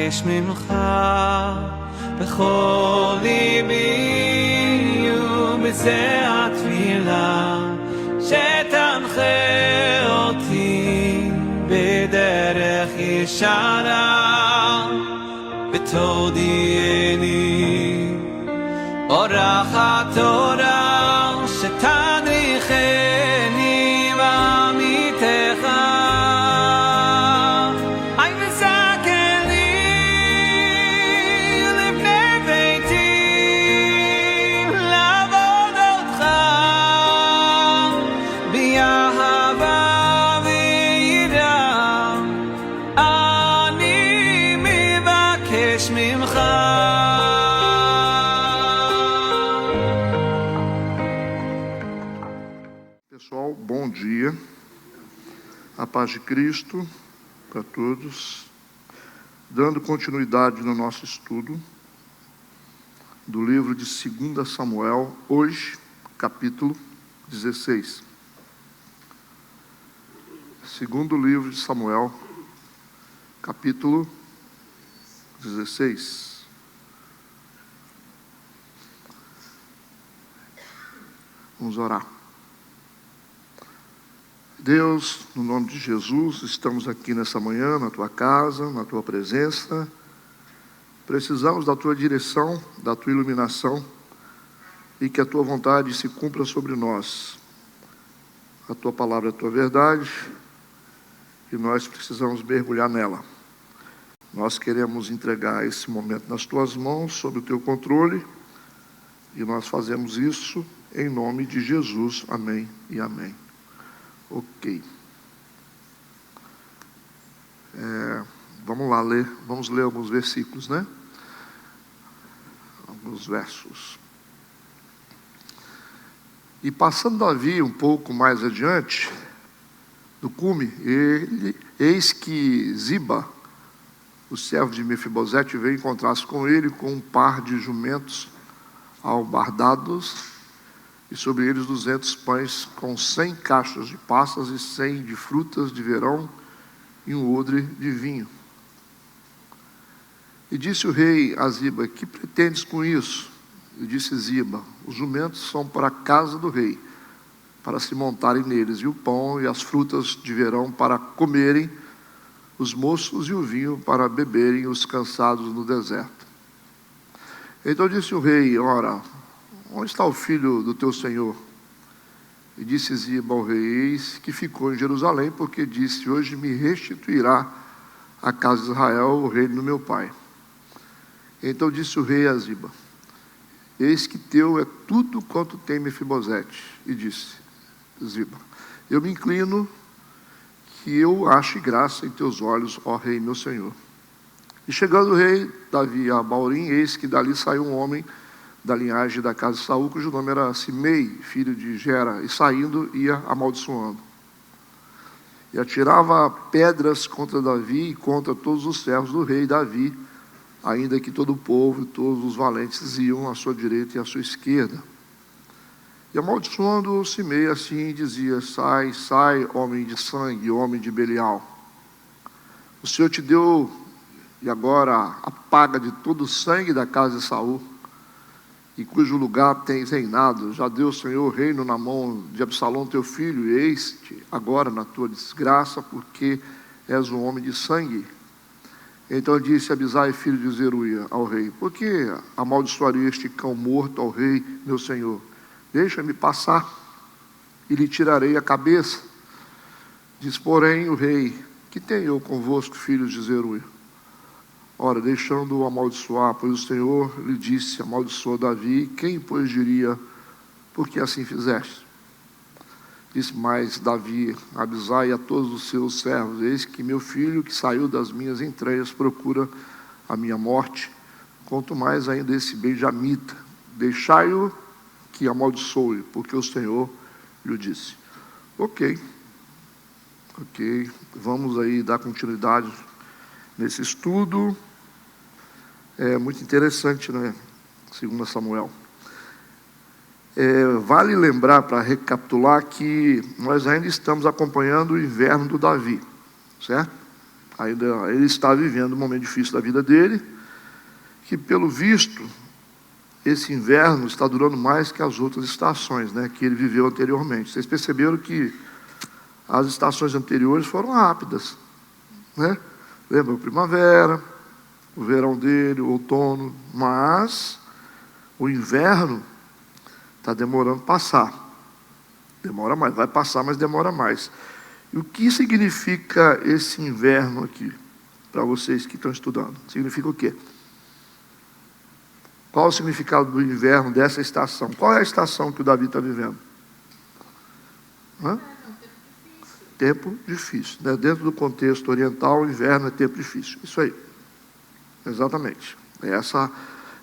מבקש ממך בכל ליבי ובזה התפילה שתנחה אותי בדרך ישרה ותודיעני אורח התורה שתדריכני בעמיתך Pessoal, bom dia, a paz de Cristo para todos, dando continuidade no nosso estudo do livro de 2 Samuel, hoje, capítulo 16. Segundo livro de Samuel, capítulo 16. Vamos orar. Deus, no nome de Jesus, estamos aqui nessa manhã, na Tua casa, na Tua presença. Precisamos da Tua direção, da Tua iluminação e que a Tua vontade se cumpra sobre nós. A Tua palavra é a Tua verdade e nós precisamos mergulhar nela. Nós queremos entregar esse momento nas Tuas mãos, sob o Teu controle, e nós fazemos isso em nome de Jesus. Amém e amém. Ok. Vamos lá ler, vamos ler alguns versículos, né? Alguns versos. E passando Davi um pouco mais adiante, do cume, eis que Ziba, o servo de Mefibosete, veio encontrar-se com ele com um par de jumentos albardados, e sobre eles 200 pães com 100 caixas de passas e 100 de frutas de verão e um odre de vinho. E disse o rei a Ziba: que pretendes com isso? E disse Ziba: os jumentos são para a casa do rei, para se montarem neles, e o pão e as frutas de verão para comerem os moços, e o vinho para beberem os cansados no deserto. Então disse o rei: ora, onde está o filho do teu senhor? E disse Ziba ao rei: eis que ficou em Jerusalém, porque disse: hoje me restituirá a casa de Israel o reino do meu pai. Então disse o rei a Ziba: eis que teu é tudo quanto tem Mefibosete. E disse Ziba: eu me inclino que eu ache graça em teus olhos, ó rei meu senhor. E chegando o rei Davi a Baurim, eis que dali saiu um homem da linhagem da casa de Saul, cujo nome era Simei, filho de Gera, e saindo ia amaldiçoando. E atirava pedras contra Davi e contra todos os servos do rei Davi, ainda que todo o povo e todos os valentes iam à sua direita e à sua esquerda. E amaldiçoando Simei assim dizia: sai, sai, homem de sangue, homem de Belial. O Senhor te deu, e agora a paga de todo o sangue da casa de Saul, em cujo lugar tens reinado. Já deu o Senhor o reino na mão de Absalão teu filho, e eis-te agora na tua desgraça, porque és um homem de sangue. Então disse Abisai, filho de Zeruia, ao rei: por que amaldiçoaria este cão morto ao rei, meu senhor? Deixa-me passar, e lhe tirarei a cabeça. Diz, porém, o rei: que tenho eu convosco, filhos de Zeruia? Ora, deixando-o amaldiçoar, pois o Senhor lhe disse: amaldiçoa Davi. Quem, pois, diria: por que assim fizeste? Disse mais Davi a Abisai e a todos os seus servos: eis que meu filho, que saiu das minhas entranhas, procura a minha morte, quanto mais ainda esse benjamita. Deixai-o que amaldiçoe, porque o Senhor lhe disse. Ok, vamos aí dar continuidade nesse estudo. É muito interessante, né? 2 Samuel. Vale lembrar, para recapitular, que nós ainda estamos acompanhando o inverno do Davi, certo? Ainda ele está vivendo um momento difícil da vida dele, que pelo visto, esse inverno está durando mais que as outras estações, né, que ele viveu anteriormente. Vocês perceberam que as estações anteriores foram rápidas, né? Lembra a primavera, o verão dele, o outono, mas o inverno está demorando passar. Demora mais, vai passar, mas demora mais. E o que significa esse inverno aqui, para vocês que estão estudando? Significa o quê? Qual o significado do inverno dessa estação? Qual é a estação que o Davi está vivendo? Tempo difícil. Né? Dentro do contexto oriental, o inverno é tempo difícil. Isso aí. Exatamente. É essa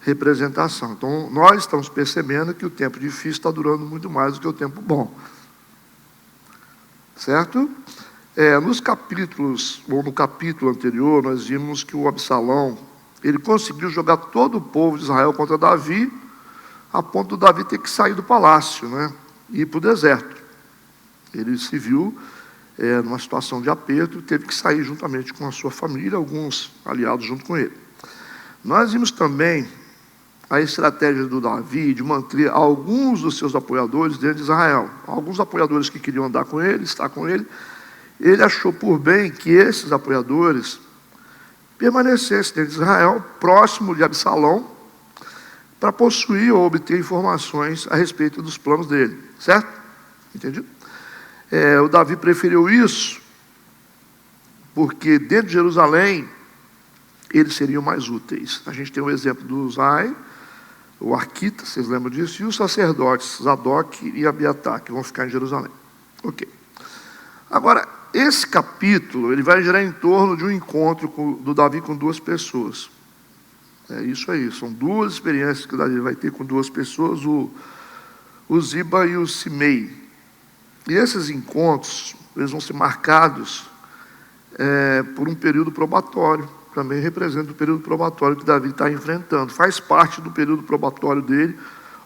representação. Então, nós estamos percebendo que o tempo difícil está durando muito mais do que o tempo bom. Certo? Nos capítulos, ou no capítulo anterior, nós vimos que o Absalão, ele conseguiu jogar todo o povo de Israel contra Davi, a ponto de Davi ter que sair do palácio, né, e ir para o deserto. Ele se viu numa situação de aperto, teve que sair juntamente com a sua família, alguns aliados junto com ele. Nós vimos também a estratégia do Davi de manter alguns dos seus apoiadores dentro de Israel. Alguns apoiadores que queriam andar com ele, estar com ele, ele achou por bem que esses apoiadores permanecessem dentro de Israel, próximo de Absalão, para possuir ou obter informações a respeito dos planos dele. Certo? Entendido? O Davi preferiu isso, porque dentro de Jerusalém, eles seriam mais úteis. A gente tem o exemplo do Uzai, o Arquita, vocês lembram disso, e os sacerdotes, Zadok e Abiatar, que vão ficar em Jerusalém. Ok. Agora, esse capítulo, ele vai girar em torno de um encontro do Davi com duas pessoas. É isso aí, são duas experiências que o Davi vai ter com duas pessoas, o Ziba e o Simei. E esses encontros, eles vão ser marcados por um período probatório. Também representa o período probatório que Davi está enfrentando. Faz parte do período probatório dele,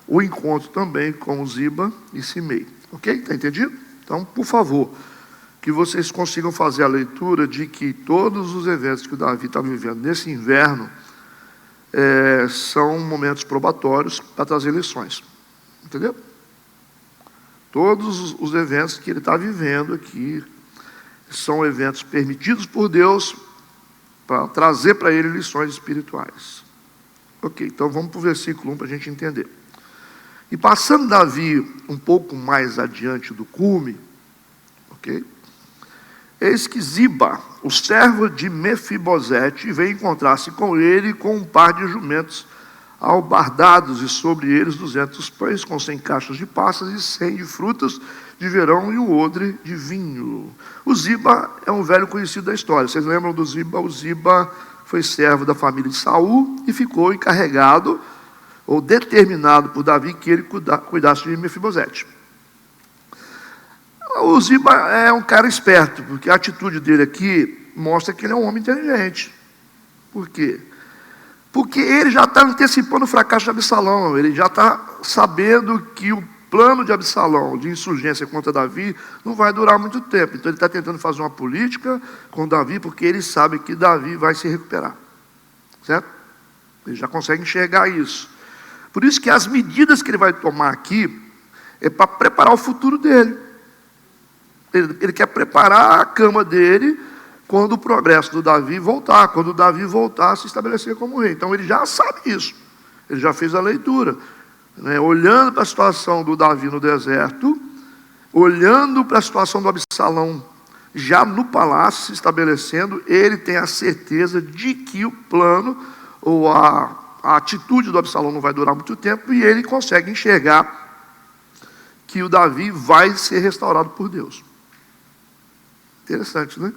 o encontro também com o Ziba e Simei. Ok? Está entendido? Então, por favor, que vocês consigam fazer a leitura de que todos os eventos que o Davi está vivendo nesse inverno são momentos probatórios para trazer lições. Entendeu? Todos os eventos que ele está vivendo aqui são eventos permitidos por Deus para trazer para ele lições espirituais. Ok, então vamos para o versículo 1 para a gente entender. E passando Davi um pouco mais adiante do cume, ok? Eis que Ziba, o servo de Mefibosete, veio encontrar-se com ele com um par de jumentos albardados, e sobre eles 200 pães, com 100 caixas de passas e 100 de frutas de verão e um odre de vinho. O Ziba é um velho conhecido da história. Vocês lembram do Ziba? O Ziba foi servo da família de Saul e ficou encarregado ou determinado por Davi que ele cuidasse de Mefibosete. O Ziba é um cara esperto, porque a atitude dele aqui mostra que ele é um homem inteligente. Por quê? Porque ele já está antecipando o fracasso de Absalão, ele já está sabendo que o plano de Absalão, de insurgência contra Davi, não vai durar muito tempo. Então ele está tentando fazer uma política com Davi, porque ele sabe que Davi vai se recuperar. Certo? Ele já consegue enxergar isso. Por isso que as medidas que ele vai tomar aqui é para preparar o futuro dele. Ele quer preparar a cama dele quando o progresso do Davi voltar, quando o Davi voltar a se estabelecer como rei. Então ele já sabe isso, ele já fez a leitura, né? Olhando para a situação do Davi no deserto, olhando para a situação do Absalão já no palácio se estabelecendo, ele tem a certeza de que o plano ou a atitude do Absalão não vai durar muito tempo, e ele consegue enxergar que o Davi vai ser restaurado por Deus. Interessante, né?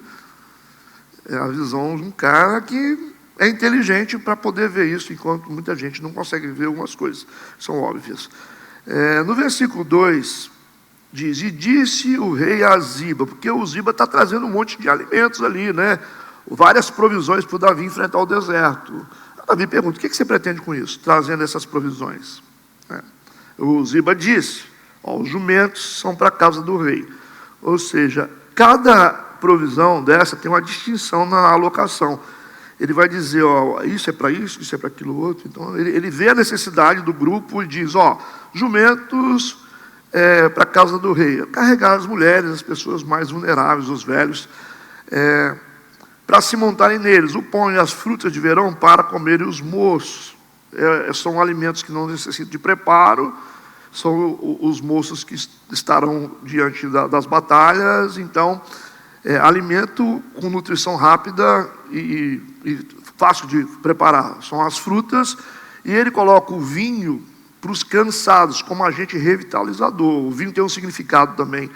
É a visão de um cara que é inteligente para poder ver isso, enquanto muita gente não consegue ver algumas coisas, são óbvias. No versículo 2, diz, e disse o rei a Ziba, porque o Ziba está trazendo um monte de alimentos ali, né? Várias provisões para o Davi enfrentar o deserto. Davi pergunta, o que você pretende com isso, trazendo essas provisões? O Ziba disse, os jumentos são para a casa do rei. Ou seja, cada provisão dessa tem uma distinção na alocação. Ele vai dizer, ó, isso é para isso é para aquilo outro. Então, ele vê a necessidade do grupo e diz, ó, jumentos para a casa do rei. Carregar as mulheres, as pessoas mais vulneráveis, os velhos, para se montarem neles. O pão e as frutas de verão para comerem os moços. São alimentos que não necessitam de preparo, são os moços que estarão diante das batalhas. Então, alimento com nutrição rápida e fácil de preparar. São as frutas. E ele coloca o vinho para os cansados, como agente revitalizador. O vinho tem um significado também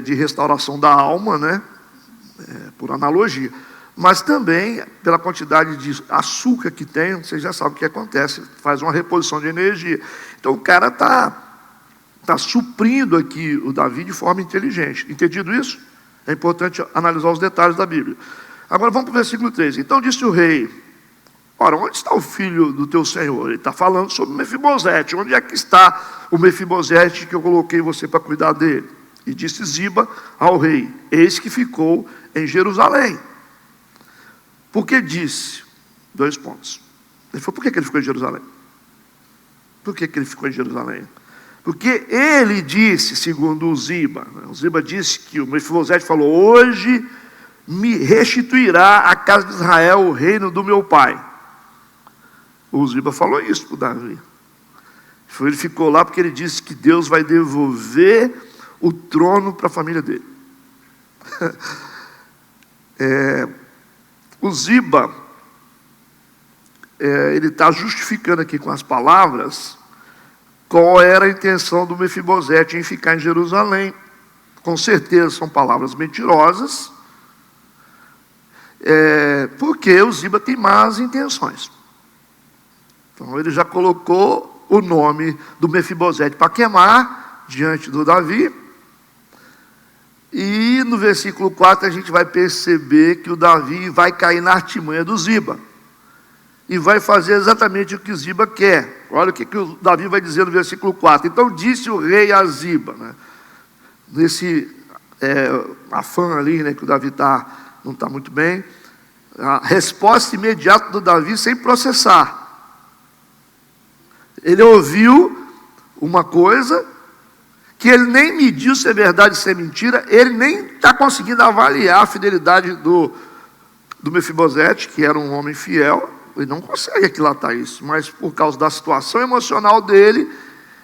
de restauração da alma, né? Por analogia. Mas também, pela quantidade de açúcar que tem, vocês já sabem o que acontece, faz uma reposição de energia. Então, o cara está suprindo aqui o Davi de forma inteligente. Entendido isso? É importante analisar os detalhes da Bíblia. Agora, vamos para o versículo 3. Então, disse o rei, ora, onde está o filho do teu senhor? Ele está falando sobre Mefibosete. Onde é que está o Mefibosete que eu coloquei você para cuidar dele? E disse Ziba ao rei, eis que ficou em Jerusalém. Por que disse? 2 pontos. Ele falou, por que ele ficou em Jerusalém? Por que ele ficou em Jerusalém? Porque ele disse, segundo o Ziba disse que o Mefibosete falou, hoje me restituirá a casa de Israel o reino do meu pai. O Ziba falou isso para o Davi. Ele ficou lá porque ele disse que Deus vai devolver o trono para a família dele. O Ziba, ele está justificando aqui com as palavras qual era a intenção do Mefibosete em ficar em Jerusalém. Com certeza são palavras mentirosas, porque o Ziba tem más intenções. Então ele já colocou o nome do Mefibosete para queimar diante do Davi. E no versículo 4 a gente vai perceber que o Davi vai cair na artimanha do Ziba. E vai fazer exatamente o que o Ziba quer. Olha o que o Davi vai dizer no versículo 4. Então disse o rei a Ziba, né, nesse afã ali, né, que o Davi não está muito bem, a resposta imediata do Davi sem processar. Ele ouviu uma coisa que ele nem mediu se é verdade ou se é mentira, ele nem está conseguindo avaliar a fidelidade do Mefibosete, que era um homem fiel, ele não consegue aquilatar isso, mas por causa da situação emocional dele,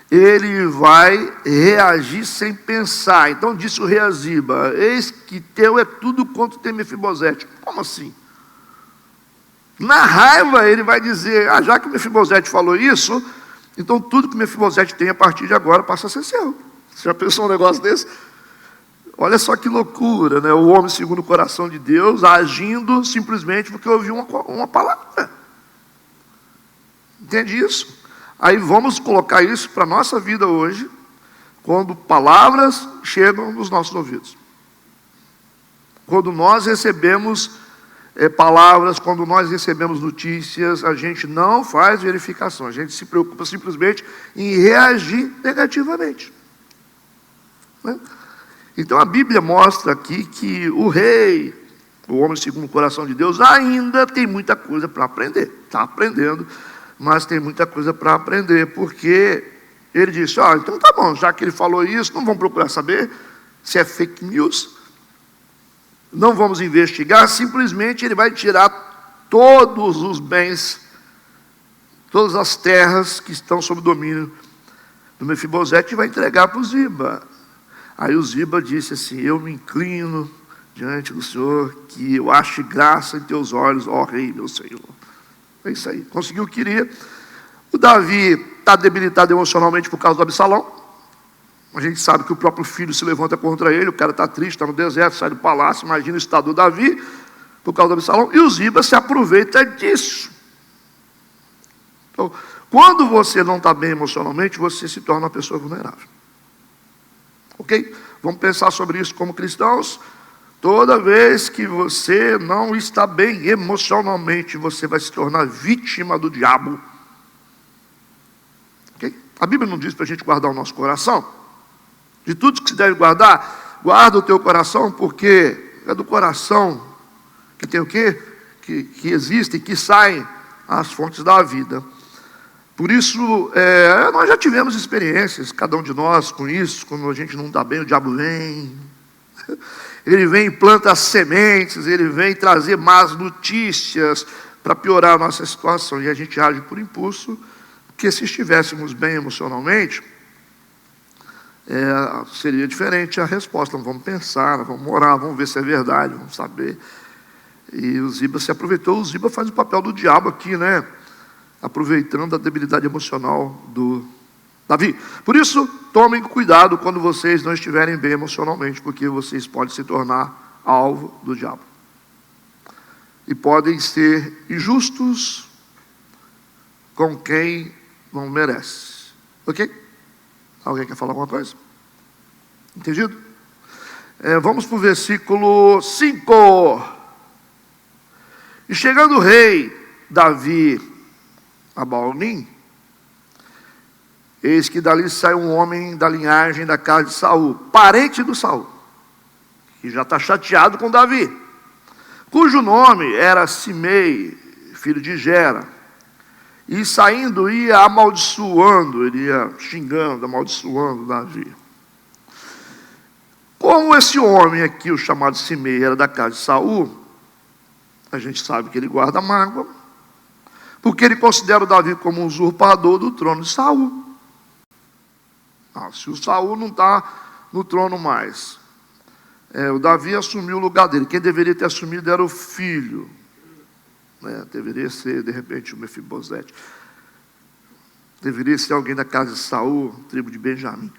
ele vai reagir sem pensar. Então disse o rei a Ziba, eis que teu é tudo quanto tem Mefibosete. Como assim? Na raiva ele vai dizer, já que o Mefibosete falou isso, então tudo que o Mefibosete tem a partir de agora passa a ser seu. Você já pensou um negócio desse? Olha só que loucura, né? O homem segundo o coração de Deus, agindo simplesmente porque ouviu uma palavra. Entende isso? Aí vamos colocar isso para a nossa vida hoje, quando palavras chegam nos nossos ouvidos. Quando nós recebemos palavras, quando nós recebemos notícias, a gente não faz verificação, a gente se preocupa simplesmente em reagir negativamente. Então a Bíblia mostra aqui que o rei, o homem segundo o coração de Deus, ainda tem muita coisa para aprender. Está aprendendo, mas tem muita coisa para aprender, porque ele disse, então tá bom, já que ele falou isso, não vamos procurar saber se é fake news, não vamos investigar, simplesmente ele vai tirar todos os bens, todas as terras que estão sob domínio do Mefibosete e vai entregar para o Ziba. Aí o Ziba disse assim, eu me inclino diante do Senhor, que eu ache graça em teus olhos, ó rei, meu Senhor. É isso aí, conseguiu o que queria. O Davi está debilitado emocionalmente por causa do Absalão. A gente sabe que o próprio filho se levanta contra ele, o cara está triste, está no deserto, sai do palácio, imagina o estado do Davi, por causa do Absalão, e o Ziba se aproveita disso. Então, quando você não está bem emocionalmente, você se torna uma pessoa vulnerável. Ok? Vamos pensar sobre isso como cristãos. Toda vez que você não está bem emocionalmente, você vai se tornar vítima do diabo. Okay? A Bíblia não diz para a gente guardar o nosso coração. De tudo que se deve guardar, guarda o teu coração, porque É do coração que tem o quê? Que existem, que saem as fontes da vida. Por isso, nós já tivemos experiências, cada um de nós, com isso. Quando a gente não está bem, o diabo vem. Ele vem e planta as sementes, ele vem trazer más notícias para piorar a nossa situação. E a gente age por impulso, porque se estivéssemos bem emocionalmente, seria diferente a resposta. Vamos pensar, vamos orar, vamos ver se é verdade, vamos saber. E o Ziba se aproveitou. O Ziba faz o papel do diabo aqui, né? Aproveitando a debilidade emocional do Davi. Por isso, tomem cuidado quando vocês não estiverem bem emocionalmente, porque vocês podem se tornar alvo do diabo. E podem ser injustos com quem não merece. Ok? Alguém quer falar alguma coisa? Entendido? Vamos para o versículo 5. E chegando o rei Davi a Baal-nim, eis que dali sai um homem da linhagem da casa de Saul, parente do Saul, que já está chateado com Davi, cujo nome era Simei, filho de Gera, e saindo ia amaldiçoando, ele ia xingando, amaldiçoando Davi. Como esse homem aqui, o chamado Simei, era da casa de Saul, a gente sabe que ele guarda mágoa, porque ele considera o Davi como um usurpador do trono de Saul. Se o Saul não está no trono mais, o Davi assumiu o lugar dele. Quem deveria ter assumido era o filho, deveria ser de repente o Mefibosete, deveria ser alguém da casa de Saul, tribo de Benjamim.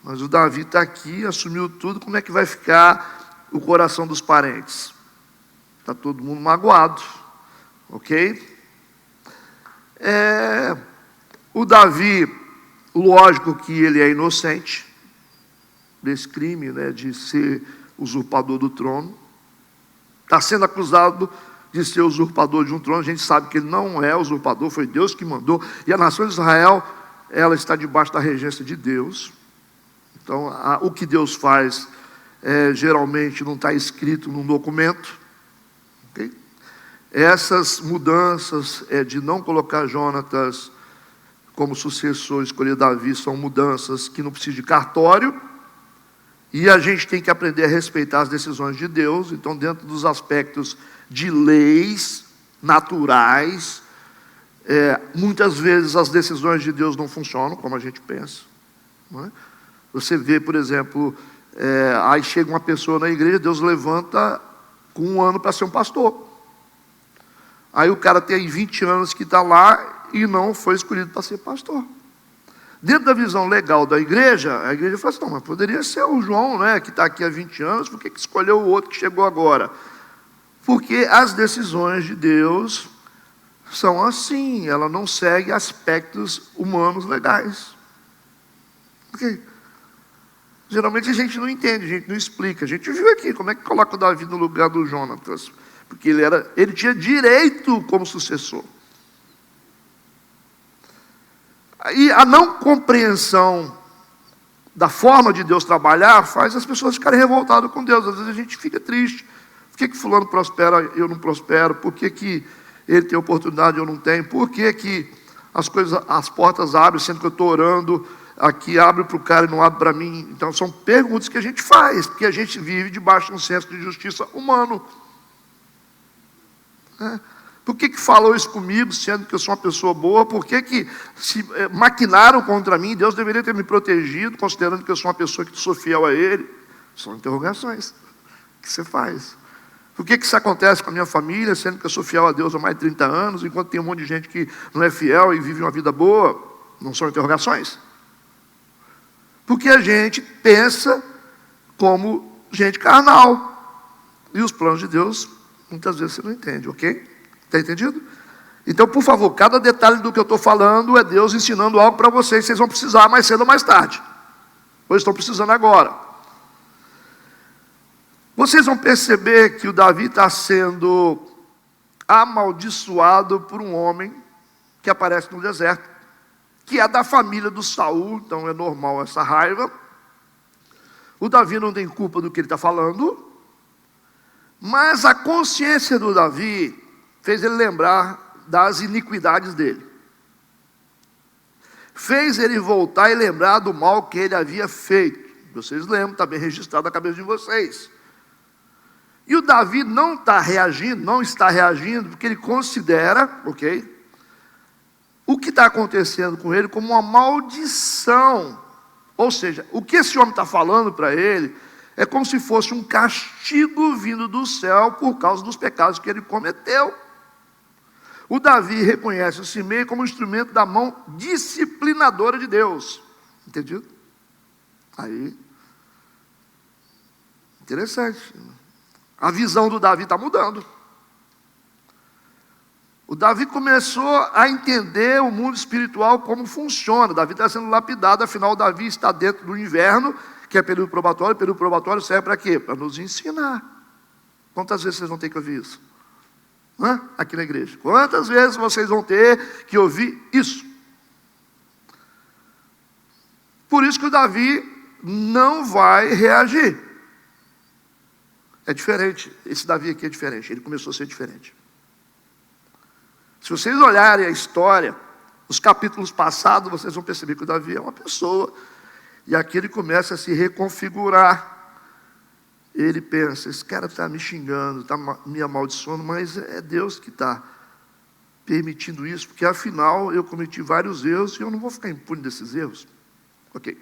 Mas o Davi está aqui, assumiu tudo. Como é que vai ficar o coração dos parentes? Está todo mundo magoado, ok? O Davi, lógico que ele é inocente desse crime, de ser usurpador do trono. Está sendo acusado de ser usurpador de um trono. A gente sabe que ele não é usurpador, foi Deus que mandou. E a nação de Israel, ela está debaixo da regência de Deus. Então, o que Deus faz, geralmente não está escrito num documento. Ok? Essas mudanças de não colocar Jonatas como sucessor, escolher Davi, são mudanças que não precisam de cartório, e a gente tem que aprender a respeitar as decisões de Deus. Então, dentro dos aspectos de leis naturais, muitas vezes as decisões de Deus não funcionam como a gente pensa, não é? Você vê, por exemplo, aí chega uma pessoa na igreja, Deus levanta com 1 ano para ser um pastor. Aí o cara tem 20 anos que está lá e não foi escolhido para ser pastor. Dentro da visão legal da igreja, a igreja fala assim: não, mas poderia ser o João, que está aqui há 20 anos, por que escolheu o outro que chegou agora? Porque as decisões de Deus são assim, ela não segue aspectos humanos legais. Ok? Geralmente a gente não entende, a gente não explica. A gente viu aqui como é que coloca o Davi no lugar do Jonatas. Porque ele tinha direito como sucessor. E a não compreensão da forma de Deus trabalhar faz as pessoas ficarem revoltadas com Deus. Às vezes a gente fica triste. Por que fulano prospera e eu não prospero? Por que ele tem oportunidade e eu não tenho? Por que as portas abrem, sendo que eu estou orando, aqui abre para o cara e não abre para mim? Então são perguntas que a gente faz, porque a gente vive debaixo de um senso de justiça humano. Por que falou isso comigo, sendo que eu sou uma pessoa boa? Por que se maquinaram contra mim? Deus deveria ter me protegido, considerando que eu sou uma pessoa que sou fiel a Ele. São interrogações que você faz. Por que isso acontece com a minha família, sendo que eu sou fiel a Deus há mais de 30 anos, enquanto tem um monte de gente que não é fiel e vive uma vida boa? Não são interrogações? Porque a gente pensa como gente carnal. E os planos de Deus muitas vezes você não entende, ok? Está entendido? Então, por favor, cada detalhe do que eu estou falando é Deus ensinando algo para vocês. Vocês vão precisar mais cedo ou mais tarde. Ou estão precisando agora. Vocês vão perceber que o Davi está sendo amaldiçoado por um homem que aparece no deserto, que é da família do Saul. Então é normal essa raiva. O Davi não tem culpa do que ele está falando. Mas a consciência do Davi fez ele lembrar das iniquidades dele. Fez ele voltar e lembrar do mal que ele havia feito. Vocês lembram, está bem registrado na cabeça de vocês. E o Davi não está reagindo, porque ele considera, o que está acontecendo com ele como uma maldição. Ou seja, o que esse homem está falando para ele é como se fosse um castigo vindo do céu por causa dos pecados que ele cometeu. O Davi reconhece o Simei como instrumento da mão disciplinadora de Deus. Entendido? Aí, interessante. A visão do Davi está mudando. O Davi começou a entender o mundo espiritual, como funciona. Davi está sendo lapidado, afinal, Davi está dentro do inverno, que é período probatório. Período probatório serve para quê? Para nos ensinar. Quantas vezes vocês vão ter que ouvir isso? Aqui na igreja. Quantas vezes vocês vão ter que ouvir isso? Por isso que o Davi não vai reagir. É diferente. Esse Davi aqui é diferente. Ele começou a ser diferente. Se vocês olharem a história, os capítulos passados, vocês vão perceber que o Davi é uma pessoa. E aqui ele começa a se reconfigurar. Ele pensa, esse cara está me xingando, está me amaldiçoando, mas é Deus que está permitindo isso, porque afinal eu cometi vários erros e eu não vou ficar impune desses erros. Ok.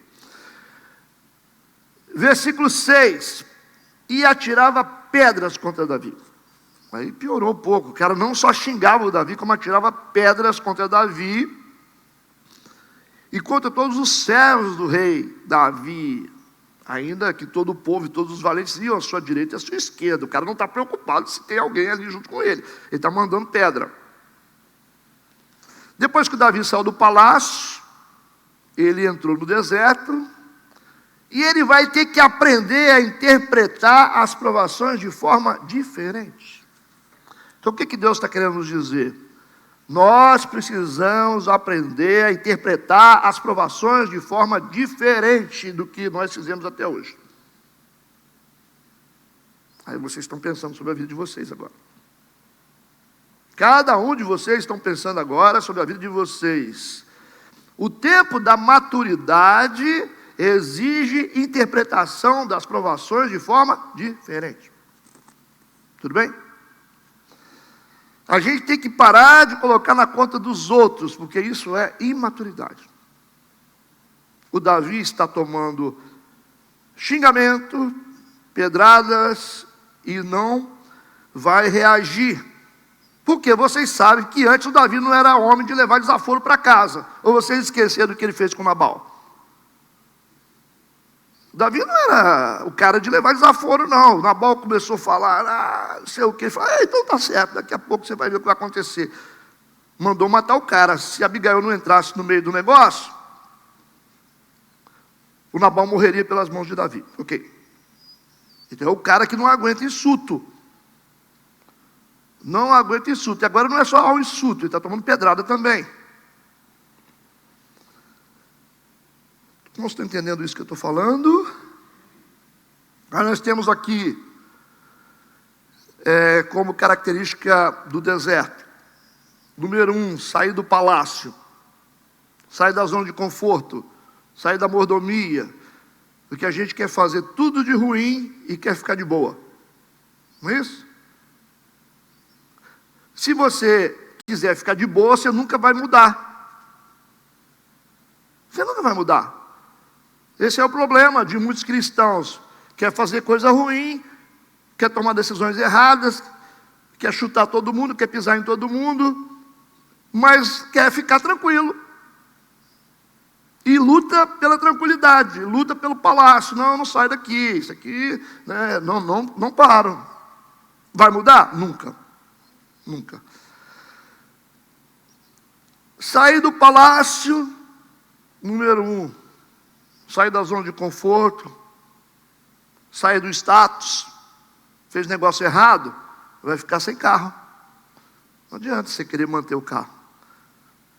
Versículo 6. E atirava pedras contra Davi. Aí piorou um pouco. O cara não só xingava o Davi, como atirava pedras contra Davi e contra todos os servos do rei Davi. Ainda que todo o povo e todos os valentes iam à sua direita e à sua esquerda. O cara não está preocupado se tem alguém ali junto com ele. Ele está mandando pedra. Depois que o Davi saiu do palácio, ele entrou no deserto. E ele vai ter que aprender a interpretar as provações de forma diferente. Então o que Deus está querendo nos dizer? Nós precisamos aprender a interpretar as provações de forma diferente do que nós fizemos até hoje. Aí vocês estão pensando sobre a vida de vocês agora. Cada um de vocês estão pensando agora sobre a vida de vocês. O tempo da maturidade exige interpretação das provações de forma diferente. Tudo bem? A gente tem que parar de colocar na conta dos outros, porque isso é imaturidade. O Davi está tomando xingamento, pedradas e não vai reagir. Porque vocês sabem que antes o Davi não era homem de levar desaforo para casa. Ou vocês esqueceram do que ele fez com Nabal? Davi não era o cara de levar desaforo, não. O Nabal começou a falar, não sei o que. Ele falou, então tá certo, daqui a pouco você vai ver o que vai acontecer. Mandou matar o cara. Se Abigail não entrasse no meio do negócio, o Nabal morreria pelas mãos de Davi. Ok. Então é o cara que não aguenta insulto. Não aguenta insulto. E agora não é só o insulto, ele está tomando pedrada também. Não estou entendendo isso que eu estou falando. Mas nós temos aqui, como característica do deserto, número 1, sair do palácio, sair da zona de conforto, sair da mordomia, porque a gente quer fazer tudo de ruim e quer ficar de boa. Não é isso? Se você quiser ficar de boa, você nunca vai mudar. Você nunca vai mudar. Esse é o problema de muitos cristãos. Quer fazer coisa ruim, quer tomar decisões erradas, quer chutar todo mundo, quer pisar em todo mundo, mas quer ficar tranquilo. E luta pela tranquilidade, luta pelo palácio. Não, não sai daqui, isso aqui, né, não paro. Vai mudar? Nunca. Nunca. Sair do palácio, número 1. Sair da zona de conforto, sair do status, fez negócio errado, vai ficar sem carro. Não adianta você querer manter o carro.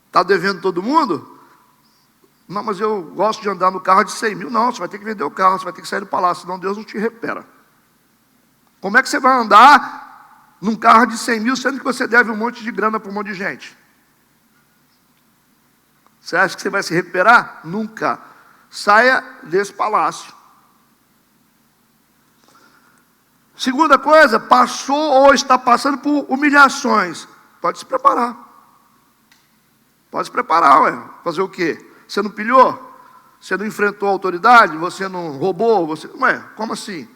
Está devendo todo mundo? Não, mas eu gosto de andar no carro de 100 mil. Não, você vai ter que vender o carro, você vai ter que sair do palácio, senão Deus não te recupera. Como é que você vai andar num carro de 100 mil, sendo que você deve um monte de grana para um monte de gente? Você acha que você vai se recuperar? Nunca. Saia desse palácio. Segunda coisa, passou ou está passando por humilhações. Pode se preparar. Pode se preparar, ué. Fazer o quê? Você não pilhou? Você não enfrentou a autoridade? Você não roubou? Ué, como assim?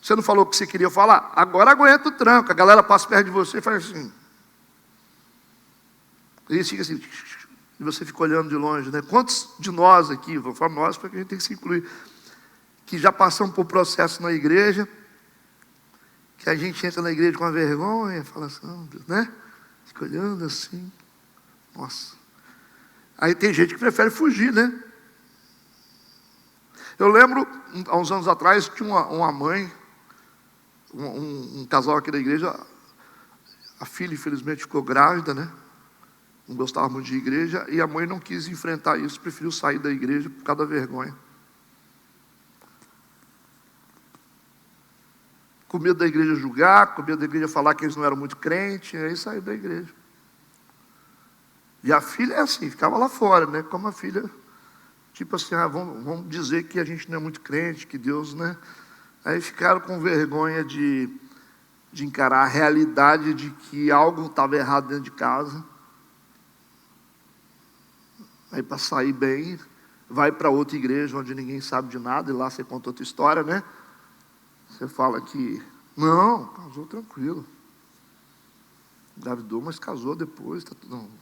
Você não falou o que você queria falar? Agora aguenta o tranco. A galera passa perto de você e faz assim. E fica assim. E você fica olhando de longe, né? Quantos de nós aqui, vou falar nós porque a gente tem que se incluir, que já passamos por processo na igreja, que a gente entra na igreja com uma vergonha, fala assim, né? Fica olhando assim. Nossa. Aí tem gente que prefere fugir, né? Eu lembro, há uns anos atrás, tinha uma mãe, um casal aqui da igreja, a filha infelizmente ficou grávida, né? Não gostava muito de igreja, e a mãe não quis enfrentar isso, preferiu sair da igreja por causa da vergonha. Com medo da igreja julgar, com medo da igreja falar que eles não eram muito crentes, aí saiu da igreja. E a filha é assim, ficava lá fora, né? Como a filha, tipo assim, vamos dizer que a gente não é muito crente, que Deus, né? Aí ficaram com vergonha de encarar a realidade de que algo estava errado dentro de casa. Aí para sair bem, vai para outra igreja onde ninguém sabe de nada, e lá você conta outra história, né? Você fala que, não, casou tranquilo. Engravidou, mas casou depois.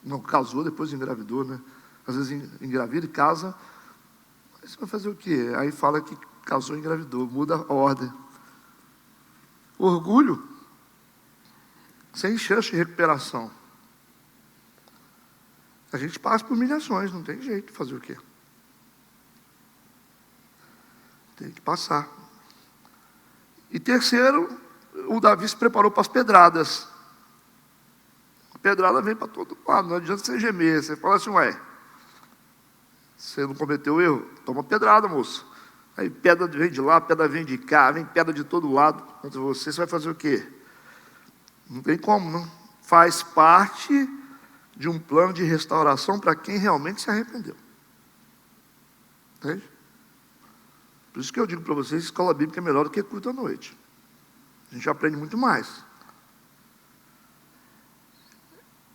Não, casou, depois engravidou, né? Às vezes engravida e casa. Aí você vai fazer o quê? Aí fala que casou e engravidou, muda a ordem. Orgulho, sem chance de recuperação. A gente passa por humilhações, não tem jeito de fazer o quê? Tem que passar. E terceiro, o Davi se preparou para as pedradas. A pedrada vem para todo lado, não adianta você gemer. Você fala assim, ué, você não cometeu erro? Toma pedrada, moço. Aí pedra vem de lá, pedra vem de cá, vem pedra de todo lado contra você. Você vai fazer o quê? Não tem como, não. Faz parte de um plano de restauração para quem realmente se arrependeu. Entende? Por isso que eu digo para vocês, escola bíblica é melhor do que culto à noite. A gente aprende muito mais.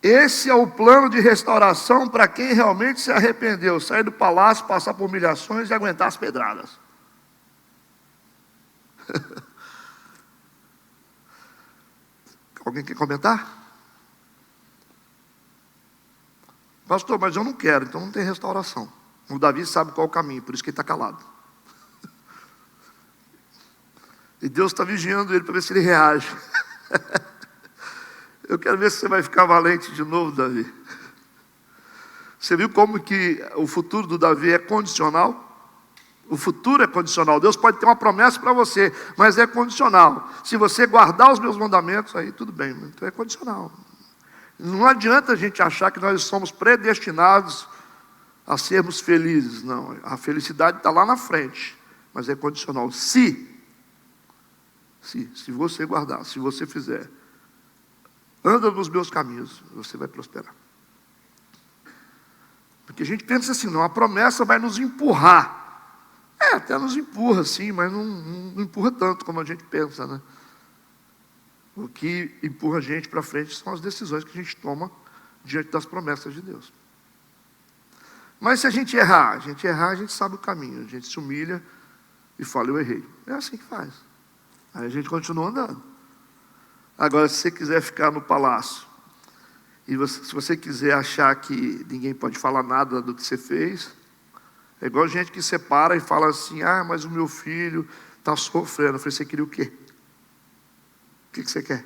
Esse é o plano de restauração para quem realmente se arrependeu. Sair do palácio, passar por humilhações e aguentar as pedradas. Alguém quer comentar? Pastor, mas eu não quero, então não tem restauração. O Davi sabe qual é o caminho, por isso que ele está calado. E Deus está vigiando ele para ver se ele reage. Eu quero ver se você vai ficar valente de novo, Davi. Você viu como que o futuro do Davi é condicional? O futuro é condicional. Deus pode ter uma promessa para você, mas é condicional. Se você guardar os meus mandamentos, aí tudo bem, então é condicional. Não adianta a gente achar que nós somos predestinados a sermos felizes. Não, a felicidade está lá na frente, mas é condicional. Se você guardar, se você fizer, anda nos meus caminhos, você vai prosperar. Porque a gente pensa assim, não, a promessa vai nos empurrar. Até nos empurra sim, mas não empurra tanto como a gente pensa, né? O que empurra a gente para frente são as decisões que a gente toma diante das promessas de Deus. Mas se a gente errar, a gente sabe o caminho, a gente se humilha e fala, eu errei. É assim que faz. Aí a gente continua andando. Agora, se você quiser ficar no palácio, e se você quiser achar que ninguém pode falar nada do que você fez, é igual gente que separa e fala assim, mas o meu filho está sofrendo. Eu falei, você queria o quê? O que você quer?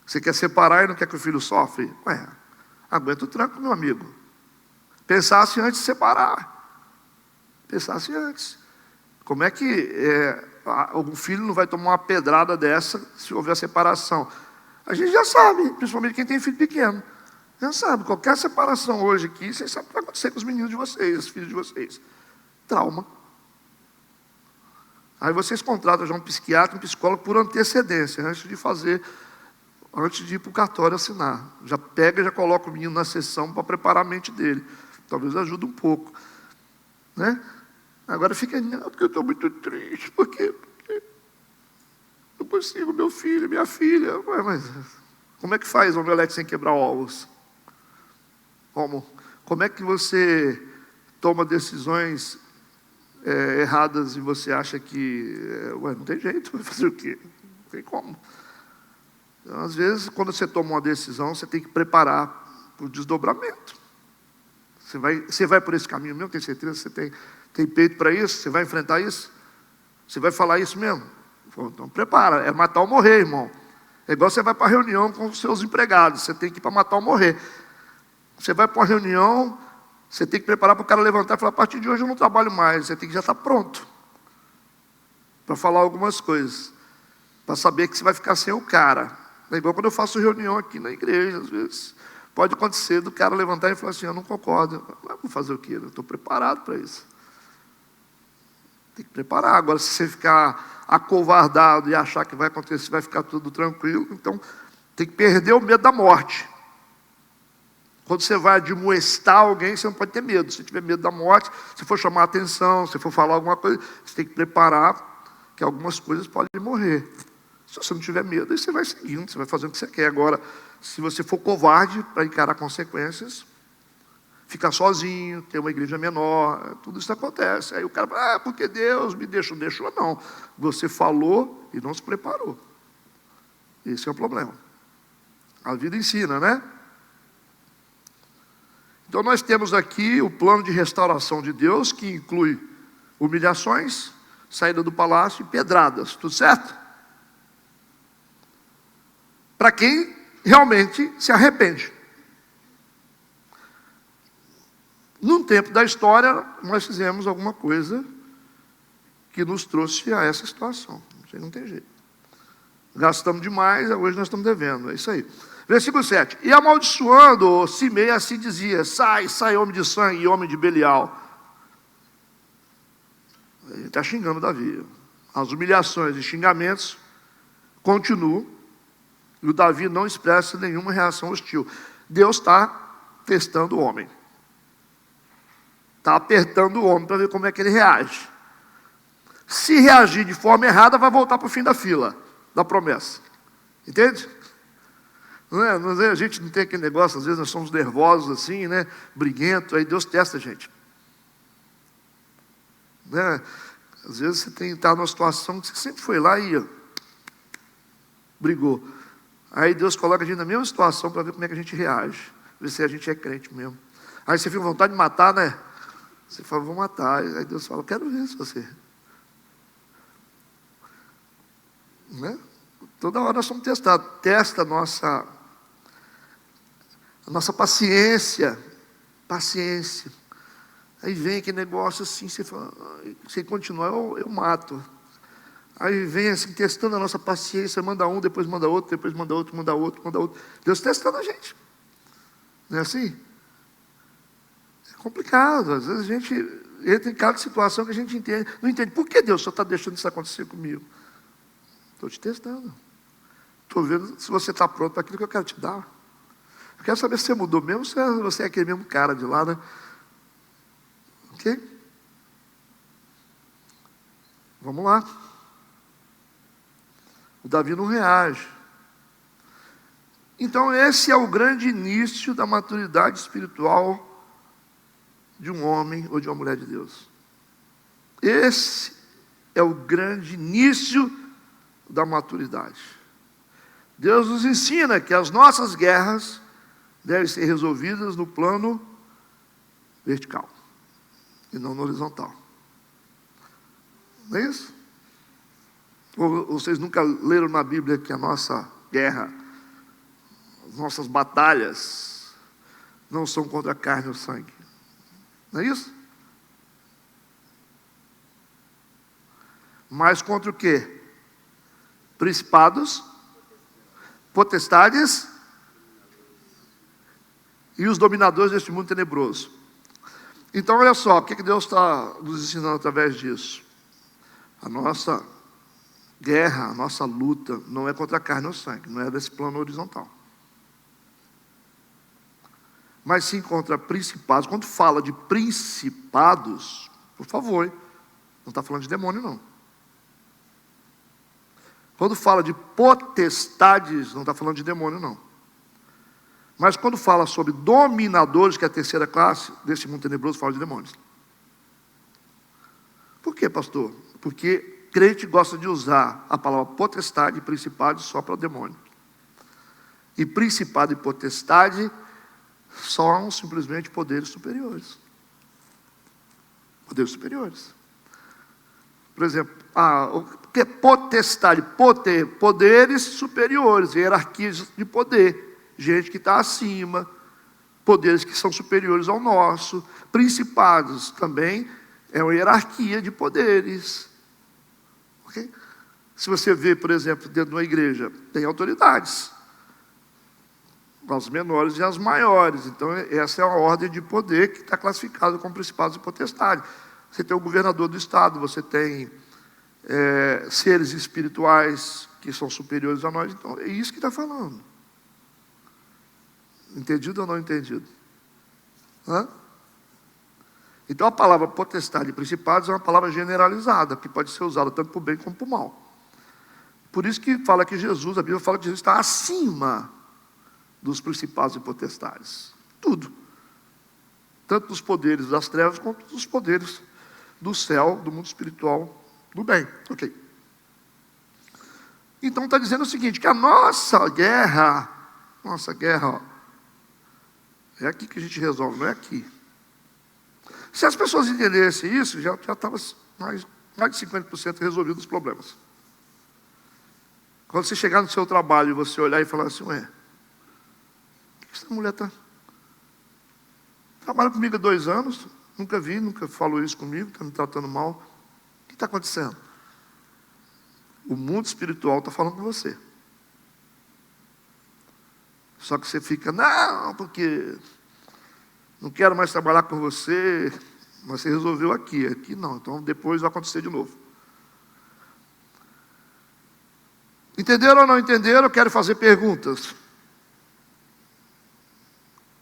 Você quer separar e não quer que o filho sofre? Aguenta o tranco, meu amigo. Pensasse antes de separar. Pensasse antes. Como é que algum filho não vai tomar uma pedrada dessa se houver separação? A gente já sabe, principalmente quem tem filho pequeno. Já sabe, qualquer separação hoje aqui, vocês sabem o que vai acontecer com os meninos de vocês, os filhos de vocês. Trauma. Aí vocês contratam já um psiquiatra, um psicólogo por antecedência, antes de ir para o cartório assinar. Já pega e já coloca o menino na sessão para preparar a mente dele. Talvez ajude um pouco. Né? Agora fica, não, porque eu estou muito triste, porque não consigo, meu filho, minha filha. Ué, mas como é que faz um omelete sem quebrar ovos? Como é que você toma decisões erradas e você acha que não tem jeito, vai fazer o quê? Não tem como. Então, às vezes, quando você toma uma decisão, você tem que preparar para o desdobramento. Você vai por esse caminho mesmo, tem certeza? Você tem peito para isso? Você vai enfrentar isso? Você vai falar isso mesmo? Então prepara, é matar ou morrer, irmão. É igual você vai para a reunião com os seus empregados, você tem que ir para matar ou morrer. Você vai para uma reunião, você tem que preparar para o cara levantar e falar, a partir de hoje eu não trabalho mais. Você tem que já estar pronto para falar algumas coisas, para saber que você vai ficar sem o cara. É igual quando eu faço reunião aqui na igreja, às vezes. Pode acontecer do cara levantar e falar assim, eu não concordo. Mas vou fazer o quê? Eu estou preparado para isso. Tem que preparar. Agora, se você ficar acovardado e achar que vai acontecer, vai ficar tudo tranquilo, então tem que perder o medo da morte. Quando você vai admoestar alguém, você não pode ter medo. Se tiver medo da morte, se for chamar a atenção, se for falar alguma coisa, você tem que preparar que algumas coisas podem morrer. Se você não tiver medo, aí você vai seguindo, você vai fazendo o que você quer. Agora, se você for covarde para encarar consequências, ficar sozinho, ter uma igreja menor, tudo isso acontece. Aí o cara fala, porque Deus me deixou. Deixou não. Você falou e não se preparou. Esse é o problema. A vida ensina, né? Então nós temos aqui o plano de restauração de Deus, que inclui humilhações, saída do palácio e pedradas. Tudo certo? Para quem realmente se arrepende. Num tempo da história, nós fizemos alguma coisa que nos trouxe a essa situação. Não tem jeito. Gastamos demais, hoje nós estamos devendo. É isso aí. Versículo 7. E amaldiçoando Simei, assim dizia, sai, homem de sangue e homem de Belial. Ele está xingando Davi. As humilhações e xingamentos continuam. E o Davi não expressa nenhuma reação hostil. Deus está testando o homem. Está apertando o homem para ver como é que ele reage. Se reagir de forma errada, vai voltar para o fim da fila, da promessa. Entende? Não é? A gente não tem aquele negócio, às vezes nós somos nervosos assim, né? Briguento, aí Deus testa a gente. Né? Às vezes você tem que estar numa situação que você sempre foi lá e brigou. Aí Deus coloca a gente na mesma situação para ver como é que a gente reage. Ver se a gente é crente mesmo. Aí você fica com vontade de matar, né? Você fala, vou matar. Aí Deus fala, quero ver se você. Né? Toda hora nós somos testados. Testa a nossa paciência. Paciência. Aí vem aquele negócio assim, você fala, se continuar eu mato. Aí vem assim, testando a nossa paciência, manda um, depois manda outro, depois manda outro, manda outro, manda outro. Deus testando a gente. Não é assim? É complicado. Às vezes a gente entra em cada situação que a gente não entende. Por que Deus só está deixando isso acontecer comigo? Estou te testando. Estou vendo se você está pronto para aquilo que eu quero te dar. Eu quero saber se você mudou mesmo, se você é aquele mesmo cara de lá, né? Ok? Vamos lá. O Davi não reage. Então esse é o grande início da maturidade espiritual de um homem ou de uma mulher de Deus. Esse é o grande início da maturidade. Deus nos ensina que as nossas guerras devem ser resolvidas no plano vertical e não no horizontal. Não é isso? Ou vocês nunca leram na Bíblia que a nossa guerra, as nossas batalhas não são contra a carne ou sangue? Não é isso? Mas contra o quê? Principados, potestades e os dominadores deste mundo tenebroso. Então olha só, o que Deus está nos ensinando através disso? A nossa guerra, a nossa luta não é contra a carne ou sangue, não é desse plano horizontal. Mas sim contra principados. Quando fala de principados, por favor, não está falando de demônio, não. Quando fala de potestades, não está falando de demônio, não. Mas quando fala sobre dominadores, que é a terceira classe desse mundo tenebroso, fala de demônios. Por quê, pastor? Porque crente gosta de usar a palavra potestade e principado só para o demônio. E principado e potestade são simplesmente poderes superiores. Poderes superiores. Por exemplo, o que é potestade? Poderes superiores, hierarquias de poder. Gente que está acima, poderes que são superiores ao nosso. Principados também é uma hierarquia de poderes. Okay? Se você vê, por exemplo, dentro de uma igreja, tem autoridades. As menores e as maiores. Então, essa é a ordem de poder que está classificada como principados e potestades. Você tem o governador do estado, você tem seres espirituais que são superiores a nós. Então, é isso que está falando. Entendido ou não entendido? Hã? Então, a palavra potestade e principados é uma palavra generalizada, que pode ser usada tanto para o bem como para o mal. Por isso que fala que Jesus, a Bíblia fala que Jesus está acima dos principados e potestades. Tudo. Tanto dos poderes das trevas, quanto dos poderes do céu, do mundo espiritual, do bem. Ok. Então está dizendo o seguinte, que a nossa guerra, ó, é aqui que a gente resolve, não é aqui. Se as pessoas entendessem isso, já estava mais de 50% resolvido os problemas. Quando você chegar no seu trabalho e você olhar e falar assim, ué, o que essa mulher está? Trabalha comigo há 2 anos, nunca falou isso comigo, está me tratando mal. O que está acontecendo? O mundo espiritual está falando com você. Só que você fica, não, porque não quero mais trabalhar com você, mas você resolveu aqui não, então depois vai acontecer de novo. Entenderam ou não entenderam? Eu quero fazer perguntas.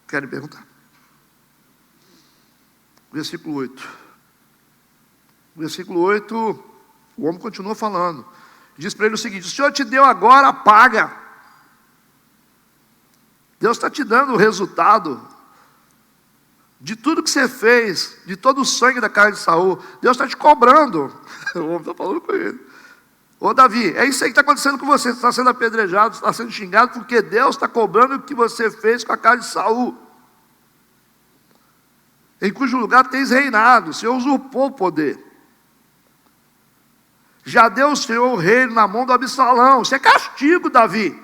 Querem perguntar? Versículo 8. Versículo 8, o homem continua falando. Diz para ele o seguinte, o Senhor te deu agora, paga. Deus está te dando o resultado de tudo que você fez, de todo o sangue da casa de Saul. Deus está te cobrando. O homem está falando com ele. Ô Davi, é isso aí que está acontecendo com você. Você está sendo apedrejado, está sendo xingado, porque Deus está cobrando o que você fez com a casa de Saul, em cujo lugar tens reinado. O Senhor usurpou o poder. Já deu o Senhor o reino na mão do Absalão. Isso é castigo, Davi,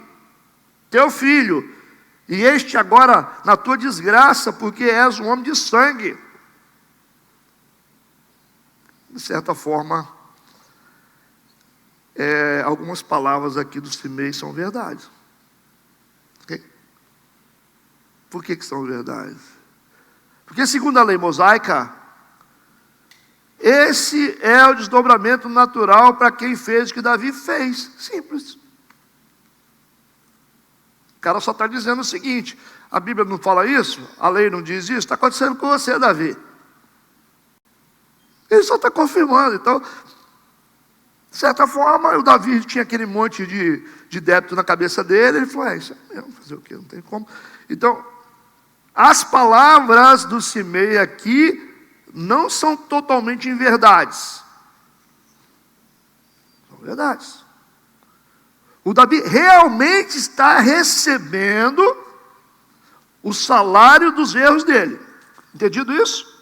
teu filho. E este agora na tua desgraça, porque és um homem de sangue. De certa forma, algumas palavras aqui do Simei são verdades. Okay? Por que são verdades? Porque segundo a lei mosaica, esse é o desdobramento natural para quem fez o que Davi fez. Simples. O cara só está dizendo o seguinte, a Bíblia não fala isso, a lei não diz isso, está acontecendo com você, Davi. Ele só está confirmando. Então, de certa forma, o Davi tinha aquele monte de débito na cabeça dele, ele falou, isso é mesmo, fazer o quê? Não tem como. Então, as palavras do Simei aqui não são totalmente inverdades. São verdades. O Davi realmente está recebendo o salário dos erros dele. Entendido isso?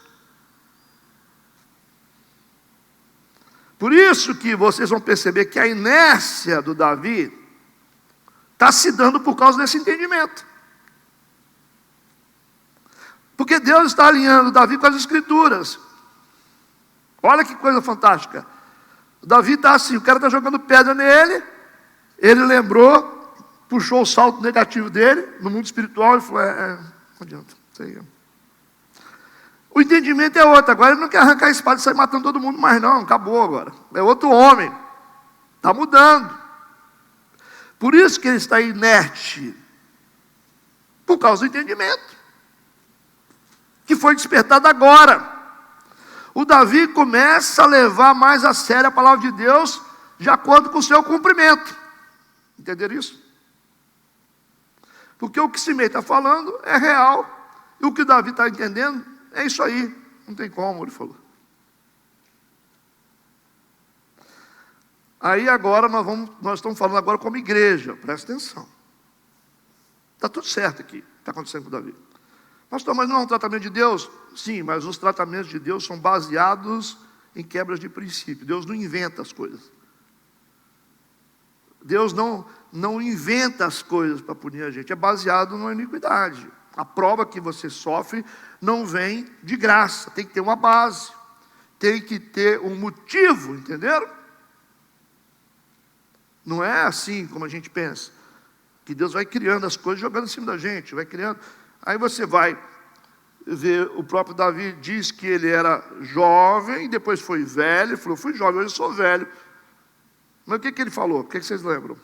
Por isso que vocês vão perceber que a inércia do Davi está se dando por causa desse entendimento. Porque Deus está alinhando Davi com as Escrituras. Olha que coisa fantástica. O Davi está assim, o cara está jogando pedra nele, ele lembrou, puxou o salto negativo dele, no mundo espiritual, e falou, não adianta. entendimento é outro. Agora ele não quer arrancar a espada e sair matando todo mundo mais não. Acabou agora. É outro homem. Está mudando. Por isso que ele está inerte. Por causa do entendimento. Que foi despertado agora. O Davi começa a levar mais a sério a palavra de Deus de acordo com o seu cumprimento. Entenderam isso? Porque o que Simei está falando é real. E o que Davi está entendendo é isso aí. Não tem como, ele falou. Aí agora nós estamos falando agora como igreja. Presta atenção. Está tudo certo aqui. Está acontecendo com Davi. Pastor, mas não é um tratamento de Deus? Sim, mas os tratamentos de Deus são baseados em quebras de princípio. Deus não inventa as coisas. Deus não inventa as coisas para punir a gente. É baseado na iniquidade. A prova que você sofre não vem de graça. Tem que ter uma base. Tem que ter um motivo, entenderam? Não é assim como a gente pensa. Que Deus vai criando as coisas, jogando em cima da gente. Vai criando. Aí você vai ver, o próprio Davi diz que ele era jovem, depois foi velho. Ele falou, fui jovem, hoje eu sou velho. Mas o que ele falou? O que vocês lembram?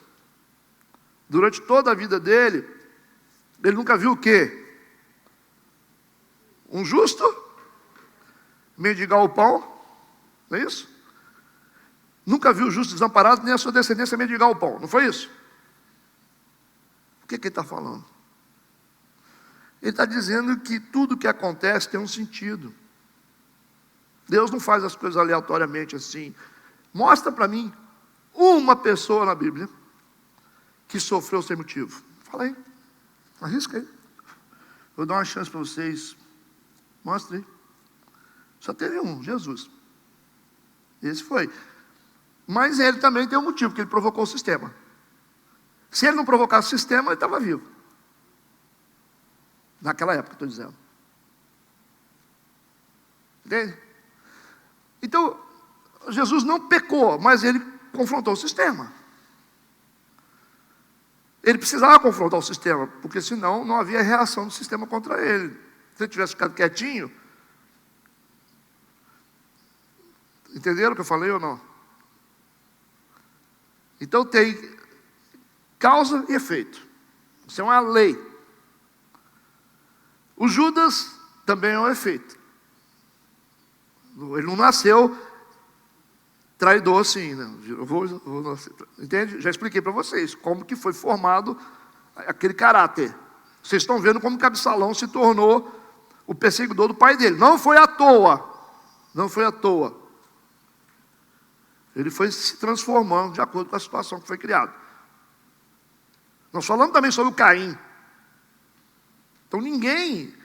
Durante toda a vida dele, ele nunca viu o quê? Um justo mendigar o pão, não é isso? Nunca viu o justo desamparado, nem a sua descendência mendigar o pão, não foi isso? O que ele está falando? Ele está dizendo que tudo que acontece tem um sentido. Deus não faz as coisas aleatoriamente assim. Mostra para mim uma pessoa na Bíblia que sofreu sem motivo. Fala aí. Arrisca aí. Vou dar uma chance para vocês. Mostra aí. Só teve um, Jesus. Esse foi. Mas ele também tem um motivo, porque ele provocou o sistema. Se ele não provocasse o sistema, ele estava vivo. Naquela época, estou dizendo. Entende? Então, Jesus não pecou, mas ele confrontou o sistema. Ele precisava confrontar o sistema, porque senão não havia reação do sistema contra ele. Se ele tivesse ficado quietinho, entenderam o que eu falei ou não? Então tem causa e efeito. Isso é uma lei. O Judas também é um efeito. Ele não nasceu traidor assim, né? Entende? Já expliquei para vocês como que foi formado aquele caráter. Vocês estão vendo como que Absalão se tornou o perseguidor do pai dele. Não foi à toa. Não foi à toa. Ele foi se transformando de acordo com a situação que foi criada. Nós falamos também sobre o Caim. Então ninguém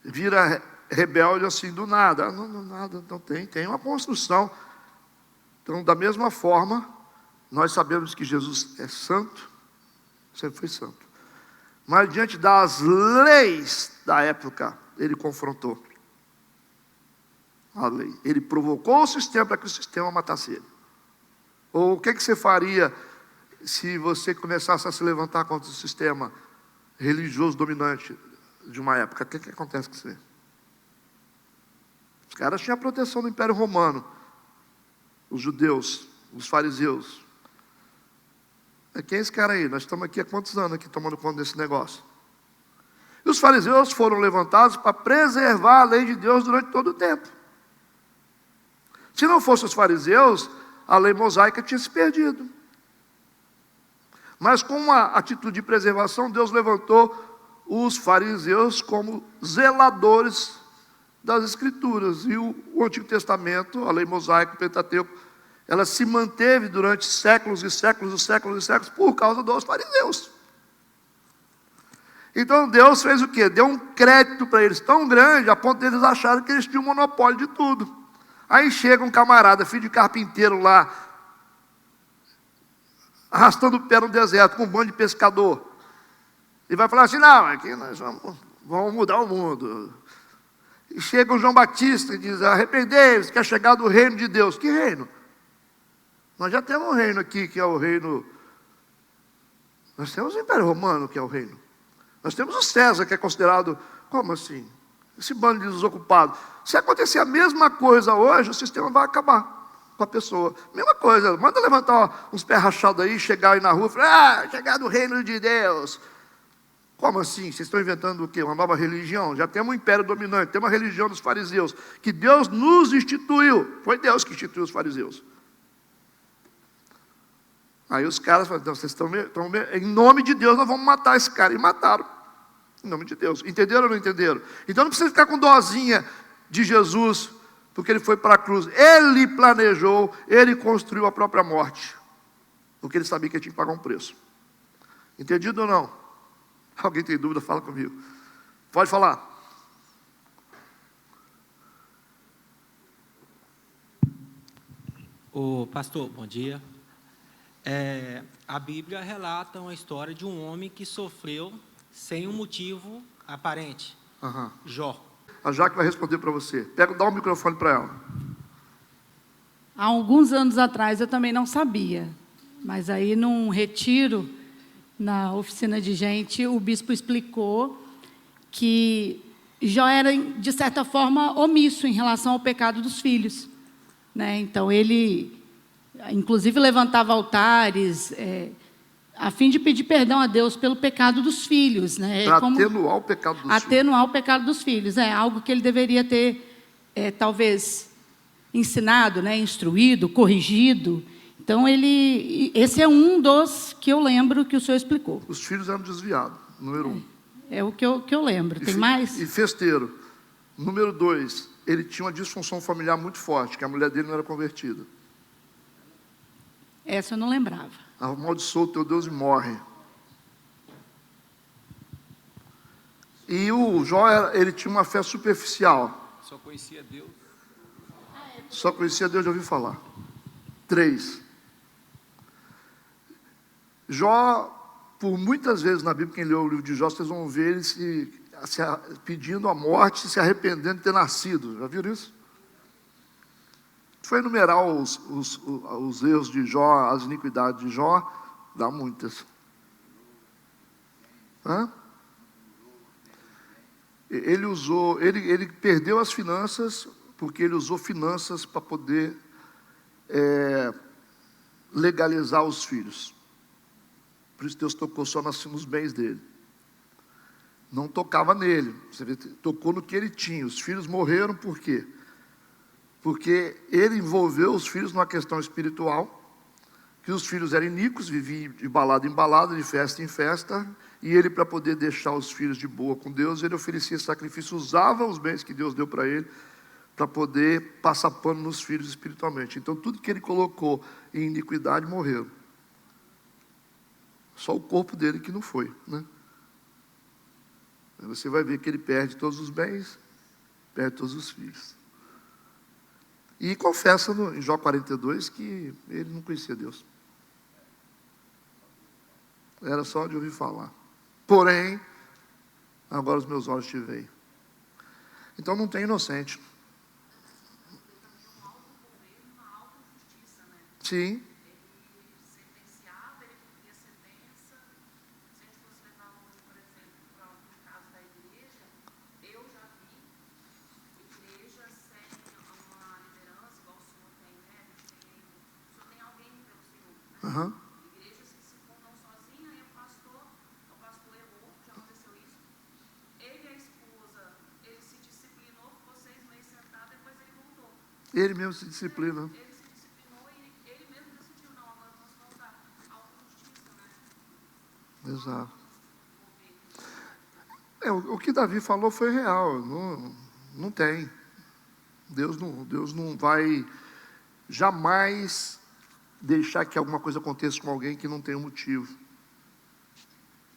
vira rebelde assim do nada. Não tem uma construção. Então, da mesma forma, nós sabemos que Jesus é santo, sempre foi santo. Mas diante das leis da época, ele confrontou a lei. Ele provocou o sistema para que o sistema matasse ele. Ou o que você faria se você começasse a se levantar contra o sistema religioso dominante de uma época? O que acontece com você? Os caras tinham a proteção do Império Romano. Os judeus, os fariseus. Quem é esse cara aí? Nós estamos aqui há quantos anos aqui tomando conta desse negócio? E os fariseus foram levantados para preservar a lei de Deus durante todo o tempo. Se não fossem os fariseus, a lei mosaica tinha se perdido. Mas com uma atitude de preservação, Deus levantou os fariseus como zeladores das Escrituras. E o Antigo Testamento, a lei mosaica, o Pentateuco, ela se manteve durante séculos e séculos e séculos e séculos por causa dos fariseus. Então Deus fez o quê? Deu um crédito para eles tão grande, a ponto de eles acharem que eles tinham o monopólio de tudo. Aí chega um camarada, filho de carpinteiro lá, arrastando o pé no deserto, com um bando de pescador. E vai falar assim, não, aqui nós vamos mudar o mundo. E chega o João Batista e diz, arrependei-vos, que é chegado o reino de Deus. Que reino? Nós já temos um reino aqui, que é o reino... Nós temos o Império Romano, que é o reino. Nós temos o César, que é considerado... Como assim? Esse bando de desocupados. Se acontecer a mesma coisa hoje, o sistema vai acabar com a pessoa. Mesma coisa, manda levantar uns pés rachados aí, chegar aí na rua e falar, chegar no reino de Deus. Como assim? Vocês estão inventando o quê? Uma nova religião? Já temos um império dominante, temos a religião dos fariseus, que Deus nos instituiu. Foi Deus que instituiu os fariseus. Aí os caras falaram, vocês estão em nome de Deus nós vamos matar esse cara. E mataram. Em nome de Deus. Entenderam ou não entenderam? Então não precisa ficar com dozinha de Jesus, porque ele foi para a cruz. Ele planejou, ele construiu a própria morte. Porque ele sabia que ele tinha que pagar um preço. Entendido ou não? Alguém tem dúvida? Fala comigo. Pode falar. Ô, pastor, bom dia. A Bíblia relata uma história de um homem que sofreu sem um motivo aparente. Jó. A Jaque vai responder para você. Dá o microfone para ela. Há alguns anos atrás eu também não sabia, mas aí num retiro na oficina de gente, o bispo explicou que Jó era, de certa forma, omisso em relação ao pecado dos filhos, né? Então ele, inclusive, levantava altares a fim de pedir perdão a Deus pelo pecado dos filhos, né? Para atenuar o pecado dos filhos. Atenuar o pecado dos filhos, algo que ele deveria ter, talvez, ensinado, né? Instruído, corrigido. Então, esse é um dos que eu lembro que o senhor explicou. Os filhos eram desviados, número 1. É o que eu lembro. Tem mais? E festeiro. Número 2, ele tinha uma disfunção familiar muito forte, que a mulher dele não era convertida. Essa eu não lembrava. Amaldiçoa o teu Deus e morre. E o Jó, ele tinha uma fé superficial. Só conhecia Deus. Só conhecia Deus de ouvir falar. 3. Jó, por muitas vezes na Bíblia, quem leu o livro de Jó, vocês vão ver ele se pedindo a morte, se arrependendo de ter nascido. Já viram isso? Foi enumerar os erros de Jó, as iniquidades de Jó, dá muitas. Ele perdeu as finanças, porque ele usou finanças para poder legalizar os filhos. Por isso Deus tocou só nos bens dele. Não tocava nele. Você vê, tocou no que ele tinha. Os filhos morreram por quê? Porque ele envolveu os filhos numa questão espiritual, que os filhos eram iníquos, viviam de balada em balada, de festa em festa, e ele, para poder deixar os filhos de boa com Deus, ele oferecia sacrifício, usava os bens que Deus deu para ele, para poder passar pano nos filhos espiritualmente. Então, tudo que ele colocou em iniquidade, morreram. Só o corpo dele que não foi, né? Você vai ver que ele perde todos os bens, perde todos os filhos. E confessa em Jó 42 que ele não conhecia Deus. Era só de ouvir falar. Porém, agora os meus olhos te veem. Então não tem inocente. Sim. Igreja se disciplinou sozinha, aí o pastor errou, já aconteceu isso. Ele e a esposa, ele se disciplinou, ficou 6 meses sentado, depois ele voltou. Ele mesmo se disciplina. Ele se disciplinou e ele mesmo decidiu, não, agora nós vamos dar autojustiça, né? Exato. O que Davi falou foi real, não tem. Deus não vai jamais deixar que alguma coisa aconteça com alguém que não tem um motivo.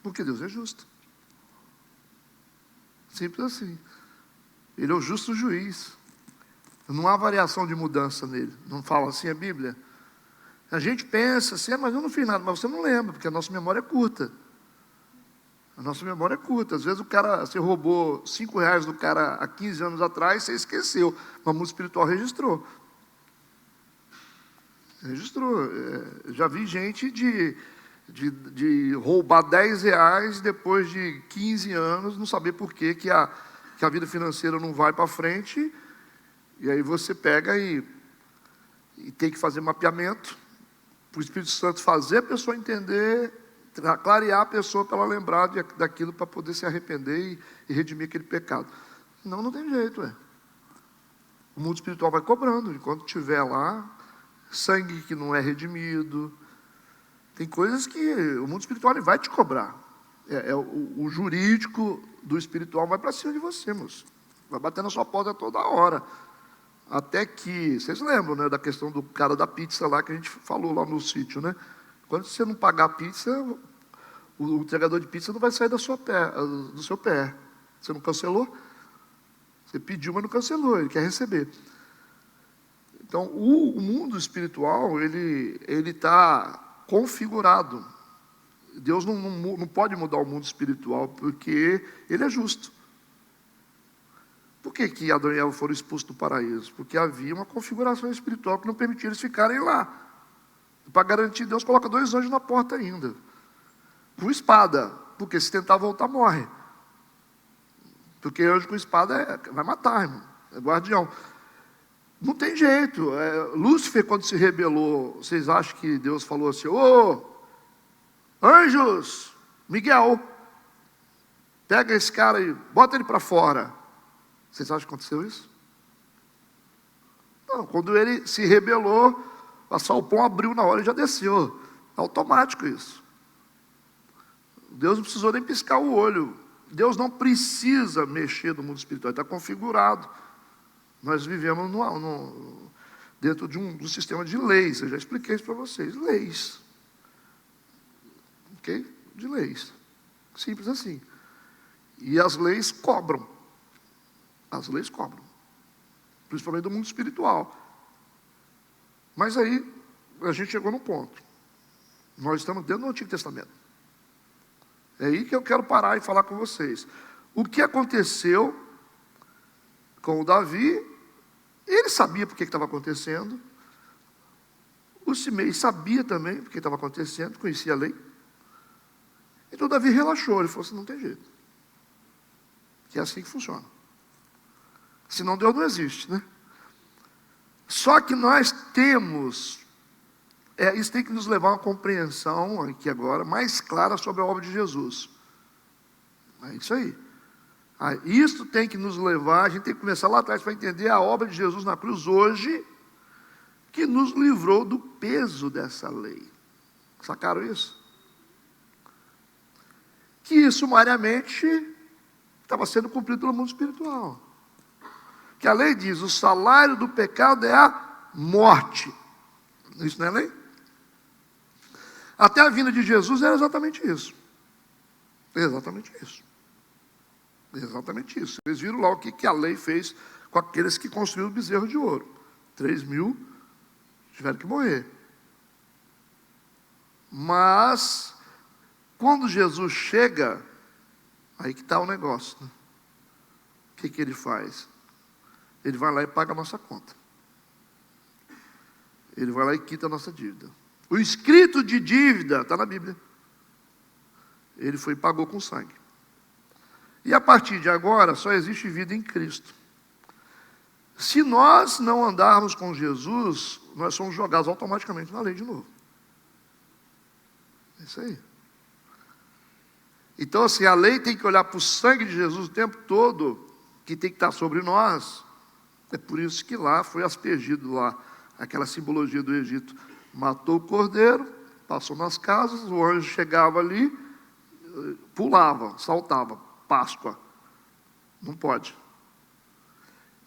Porque Deus é justo. Simples assim. Ele é o justo juiz. Não há variação de mudança nele. Não fala assim a Bíblia. A gente pensa assim, mas eu não fiz nada, mas você não lembra, porque a nossa memória é curta. A nossa memória é curta. Às vezes você roubou R$5 do cara há 15 anos atrás, você esqueceu. Mas o mundo espiritual registrou. Já vi gente de roubar R$10 depois de 15 anos, não saber por que que a vida financeira não vai para frente, e aí você pega e tem que fazer mapeamento, para o Espírito Santo fazer a pessoa entender, clarear a pessoa para ela lembrar daquilo, para poder se arrepender e redimir aquele pecado. Não, não tem jeito, O mundo espiritual vai cobrando, enquanto estiver lá, sangue que não é redimido. Tem coisas que o mundo espiritual ele vai te cobrar. O jurídico do espiritual vai para cima de você, moço. Vai bater na sua porta toda hora. Até que, vocês lembram, né, da questão do cara da pizza lá, que a gente falou lá no sítio, né? Quando você não pagar a pizza, o entregador de pizza não vai sair do seu pé. Você não cancelou? Você pediu, mas não cancelou, ele quer receber. Então, o mundo espiritual, ele está configurado. Deus não pode mudar o mundo espiritual, porque ele é justo. Por que Adão e Eva foram expulsos do paraíso? Porque havia uma configuração espiritual que não permitia eles ficarem lá. Para garantir, Deus coloca 2 anjos na porta ainda. Com espada, porque se tentar voltar, morre. Porque anjo com espada vai matar, irmão. É guardião. Não tem jeito. Lúcifer, quando se rebelou, vocês acham que Deus falou assim: ô, anjos, Miguel, pega esse cara e bota ele para fora. Vocês acham que aconteceu isso? Não, quando ele se rebelou, a salpão abriu na hora e já desceu. É automático isso. Deus não precisou nem piscar o olho. Deus não precisa mexer no mundo espiritual, está configurado. Nós vivemos dentro de um sistema de leis. Eu já expliquei isso para vocês. Leis. Ok? De leis. Simples assim. E as leis cobram. As leis cobram. Principalmente do mundo espiritual. Mas aí, a gente chegou num ponto. Nós estamos dentro do Antigo Testamento. É aí que eu quero parar e falar com vocês. O que aconteceu com o Davi, ele sabia por que estava acontecendo. O Simei sabia também por que estava acontecendo, conhecia a lei. Então Davi relaxou, ele falou assim: não tem jeito. Que é assim que funciona. Senão Deus não existe, né? Só que nós temos, isso tem que nos levar a uma compreensão aqui agora mais clara sobre a obra de Jesus. É isso aí. Isso tem que nos levar, a gente tem que começar lá atrás para entender a obra de Jesus na cruz hoje, que nos livrou do peso dessa lei. Sacaram isso? Que sumariamente estava sendo cumprido pelo mundo espiritual. Que a lei diz: o salário do pecado é a morte. Isso não é lei? Até a vinda de Jesus era exatamente isso. Exatamente isso. Exatamente isso. Vocês viram lá o que a lei fez com aqueles que construíram o bezerro de ouro. 3.000 tiveram que morrer. Mas, quando Jesus chega, aí que está o negócio, né? O que ele faz? Ele vai lá e paga a nossa conta. Ele vai lá e quita a nossa dívida. O escrito de dívida está na Bíblia. Ele foi e pagou com sangue. E a partir de agora, só existe vida em Cristo. Se nós não andarmos com Jesus, nós somos jogados automaticamente na lei de novo. É isso aí. Então, assim, a lei tem que olhar para o sangue de Jesus o tempo todo, que tem que estar sobre nós. É por isso que lá foi aspergido lá, aquela simbologia do Egito. Matou o cordeiro, passou nas casas, o anjo chegava ali, pulava, saltava. Páscoa. Não pode.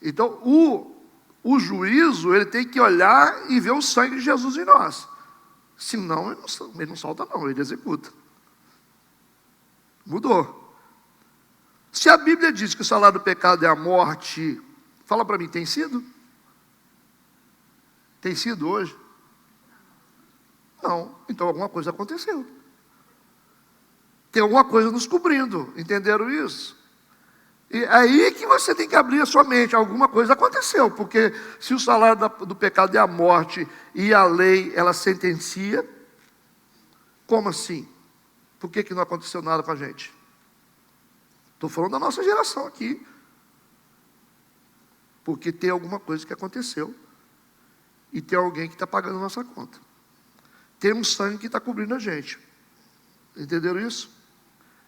Então, o juízo, ele tem que olhar e ver o sangue de Jesus em nós. Senão, ele não salta não, ele executa. Mudou. Se a Bíblia diz que o salário do pecado é a morte, fala para mim, tem sido? Tem sido hoje? Não. Então alguma coisa aconteceu. Tem alguma coisa nos cobrindo, entenderam isso? E aí que você tem que abrir a sua mente, alguma coisa aconteceu, porque se o salário do pecado é a morte e a lei, ela sentencia, como assim? Por que não aconteceu nada com a gente? Estou falando da nossa geração aqui. Porque tem alguma coisa que aconteceu e tem alguém que está pagando a nossa conta. Tem um sangue que está cobrindo a gente. Entenderam isso?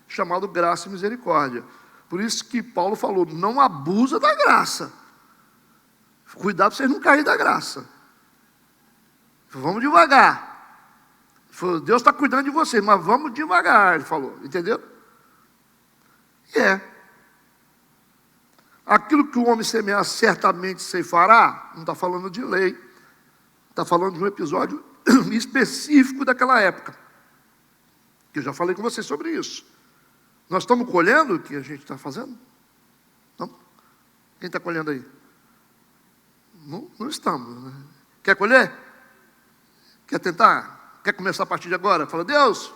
Chamado graça e misericórdia. Por isso que Paulo falou, não abusa da graça. Cuidado para vocês não caírem da graça. Vamos devagar. Deus está cuidando de vocês, mas vamos devagar, ele falou. Entendeu? E aquilo que o homem semear certamente ceifará, não está falando de lei, está falando de um episódio específico daquela época, que eu já falei com vocês sobre isso. Nós estamos colhendo o que a gente está fazendo? Não? Quem está colhendo aí? Não estamos. Né? Quer colher? Quer tentar? Quer começar a partir de agora? Fala, Deus,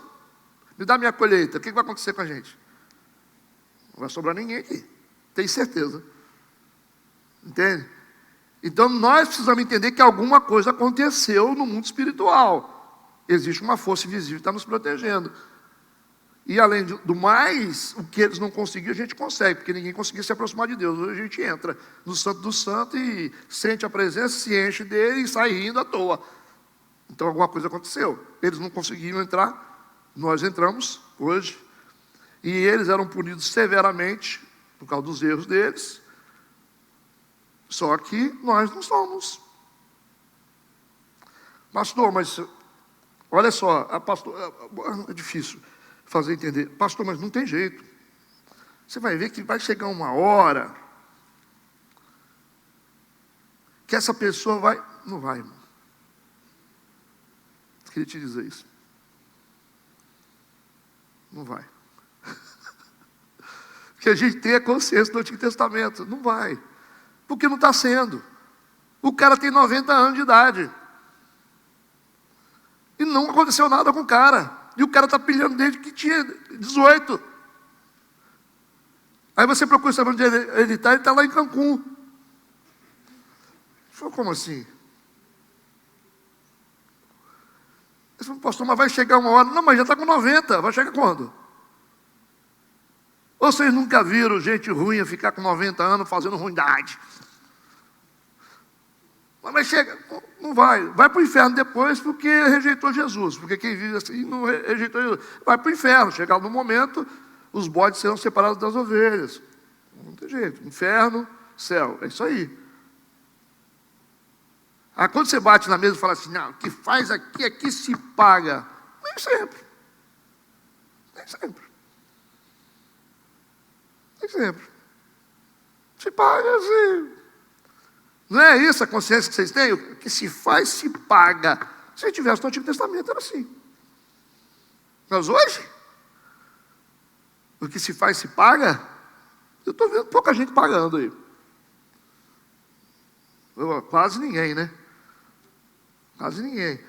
me dá minha colheita. O que vai acontecer com a gente? Não vai sobrar ninguém aqui. Tenho certeza. Entende? Então nós precisamos entender que alguma coisa aconteceu no mundo espiritual. Existe uma força invisível que está nos protegendo. E além do mais, o que eles não conseguiram, a gente consegue, porque ninguém conseguia se aproximar de Deus. Hoje a gente entra no Santo do Santo e sente a presença, se enche dele e sai rindo à toa. Então alguma coisa aconteceu. Eles não conseguiram entrar, nós entramos hoje. E eles eram punidos severamente por causa dos erros deles. Só que nós não somos. Pastor, mas olha só, é difícil fazer entender. Pastor, mas não tem jeito. Você vai ver que vai chegar uma hora que essa pessoa vai... Não vai, irmão. Eu queria te dizer isso. Não vai. Porque a gente tem a consciência do Antigo Testamento. Não vai. Porque não está sendo. O cara tem 90 anos de idade. E não aconteceu nada com o cara. E o cara está pilhando desde que tinha 18. Aí você procura saber onde ele está lá em Cancún. Falei, como assim? Ele falou, pastor, mas vai chegar uma hora. Não, mas já está com 90. Vai chegar quando? Ou vocês nunca viram gente ruim ficar com 90 anos fazendo ruindade? Mas chega, não vai. Vai para o inferno depois porque rejeitou Jesus. Porque quem vive assim não rejeitou Jesus. Vai para o inferno. Chegar no momento, os bodes serão separados das ovelhas. Não tem jeito. Inferno, céu. É isso aí. Aí quando você bate na mesa e fala assim, não, o que faz aqui se paga. Nem sempre. Nem sempre. Nem sempre. Se paga assim. Não é isso a consciência que vocês têm? O que se faz, se paga. Se tivesse no Antigo Testamento, era assim. Mas hoje, o que se faz, se paga. Eu estou vendo pouca gente pagando aí. Quase ninguém, né? Quase ninguém.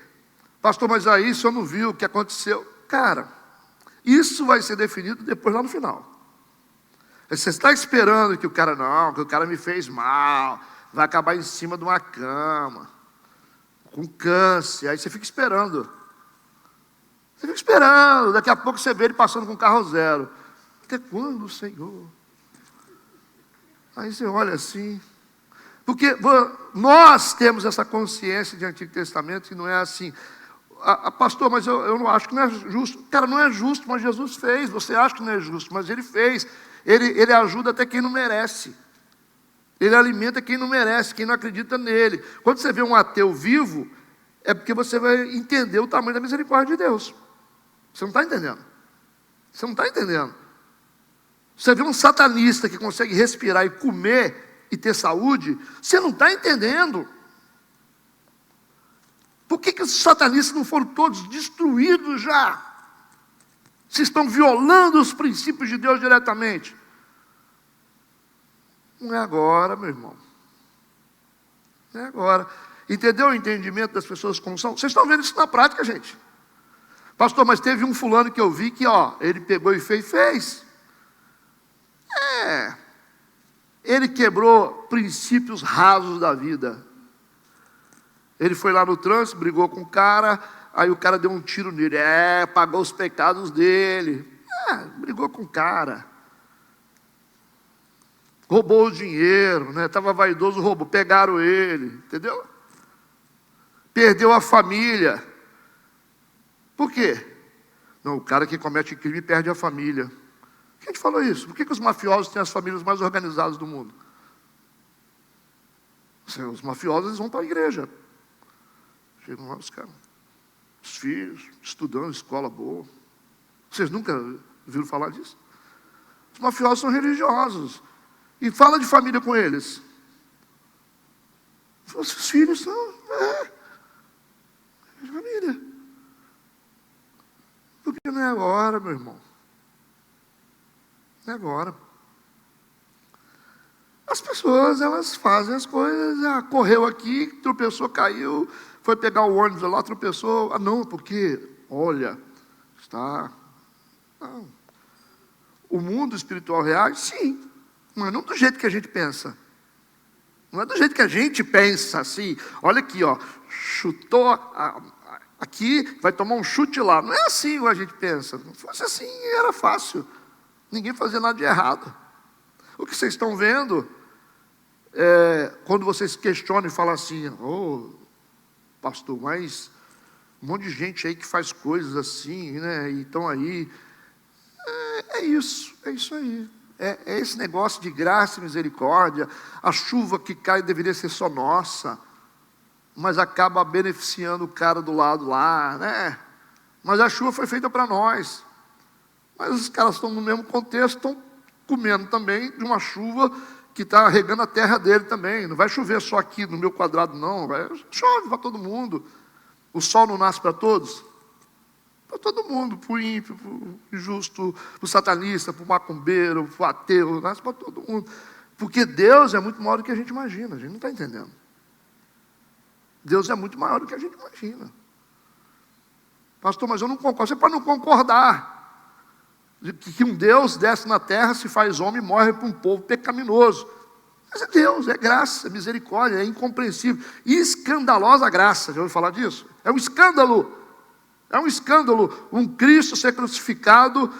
Pastor, mas aí o senhor não viu o que aconteceu? Cara, isso vai ser definido depois lá no final. Você está esperando que o cara me fez mal, vai acabar em cima de uma cama, com câncer, aí você fica esperando. Você fica esperando, daqui a pouco você vê ele passando com carro zero. Até quando, Senhor? Aí você olha assim, porque nós temos essa consciência de Antigo Testamento que não é assim. Pastor, mas eu não acho que não é justo. Cara, não é justo, mas Jesus fez. Você acha que não é justo, mas Ele fez. Ele ajuda até quem não merece. Ele alimenta quem não merece, quem não acredita nele. Quando você vê um ateu vivo, é porque você vai entender o tamanho da misericórdia de Deus. Você não está entendendo. Você não está entendendo. Você vê um satanista que consegue respirar e comer e ter saúde, você não está entendendo. Por que os satanistas não foram todos destruídos já? Se estão violando os princípios de Deus diretamente. Não é agora, meu irmão. Não é agora. Entendeu o entendimento das pessoas como são? Vocês estão vendo isso na prática, gente. Pastor, mas teve um fulano que eu vi que, ele pegou e fez. Ele quebrou princípios rasos da vida. Ele foi lá no trânsito, brigou com o cara, aí o cara deu um tiro nele. Pagou os pecados dele. Brigou com o cara. roubou o dinheiro, né? Estava vaidoso, roubou, pegaram ele, entendeu? Perdeu a família. Por quê? Não, o cara que comete crime perde a família. Quem te falou isso? Por que os mafiosos têm as famílias mais organizadas do mundo? Os mafiosos eles vão para a igreja. Chegam lá os caras, os filhos, estudando, escola boa. Vocês nunca viram falar disso? Os mafiosos são religiosos. E fala de família com eles. Os filhos são família. Porque não é agora, meu irmão. Não é agora. As pessoas, elas fazem as coisas, correu aqui, tropeçou, caiu, foi pegar o ônibus lá, tropeçou. Não, porque, olha, está... Não. O mundo espiritual reage, sim, mas não do jeito que a gente pensa. Não é do jeito que a gente pensa, assim, olha aqui, ó, chutou aqui, vai tomar um chute lá. Não é assim que a gente pensa. Se fosse assim, era fácil. Ninguém fazia nada de errado. O que vocês estão vendo, quando vocês questionam e falam assim, pastor, mas um monte de gente aí que faz coisas assim, né, e estão aí. É isso aí. É esse negócio de graça e misericórdia. A chuva que cai deveria ser só nossa, mas acaba beneficiando o cara do lado lá, né? Mas a chuva foi feita para nós. Mas os caras estão no mesmo contexto, estão comendo também de uma chuva que está regando a terra dele também. Não vai chover só aqui no meu quadrado, não. Chove para todo mundo. O sol não nasce para todos? Para todo mundo, para o ímpio, para o injusto, para o satanista, para o macumbeiro, para o ateu, nasce para todo mundo. Porque Deus é muito maior do que a gente imagina, a gente não está entendendo. Deus é muito maior do que a gente imagina. Pastor, mas eu não concordo. Você pode não concordar que um Deus desce na terra, se faz homem e morre para um povo pecaminoso. Mas é Deus, é graça, é misericórdia, é incompreensível. E escandalosa graça, já ouviu falar disso? É um escândalo. É um escândalo um Cristo ser crucificado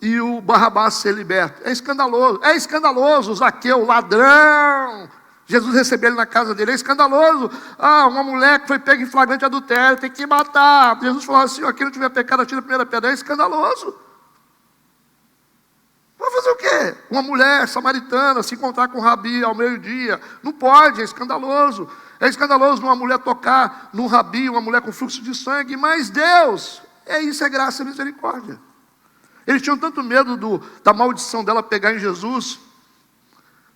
e o Barrabás ser liberto. É escandaloso. É escandaloso o Zaqueu, ladrão. Jesus recebeu ele na casa dele. É escandaloso. Uma mulher que foi pega em flagrante adultério, tem que matar. Jesus falou assim, quem não tiver pecado, atira a primeira pedra. É escandaloso. Vai fazer o quê? Uma mulher samaritana se encontrar com o rabi ao meio-dia. Não pode, é escandaloso. É escandaloso uma mulher tocar num rabi, uma mulher com fluxo de sangue. Mas Deus, isso é graça e misericórdia. Eles tinham tanto medo da maldição dela pegar em Jesus,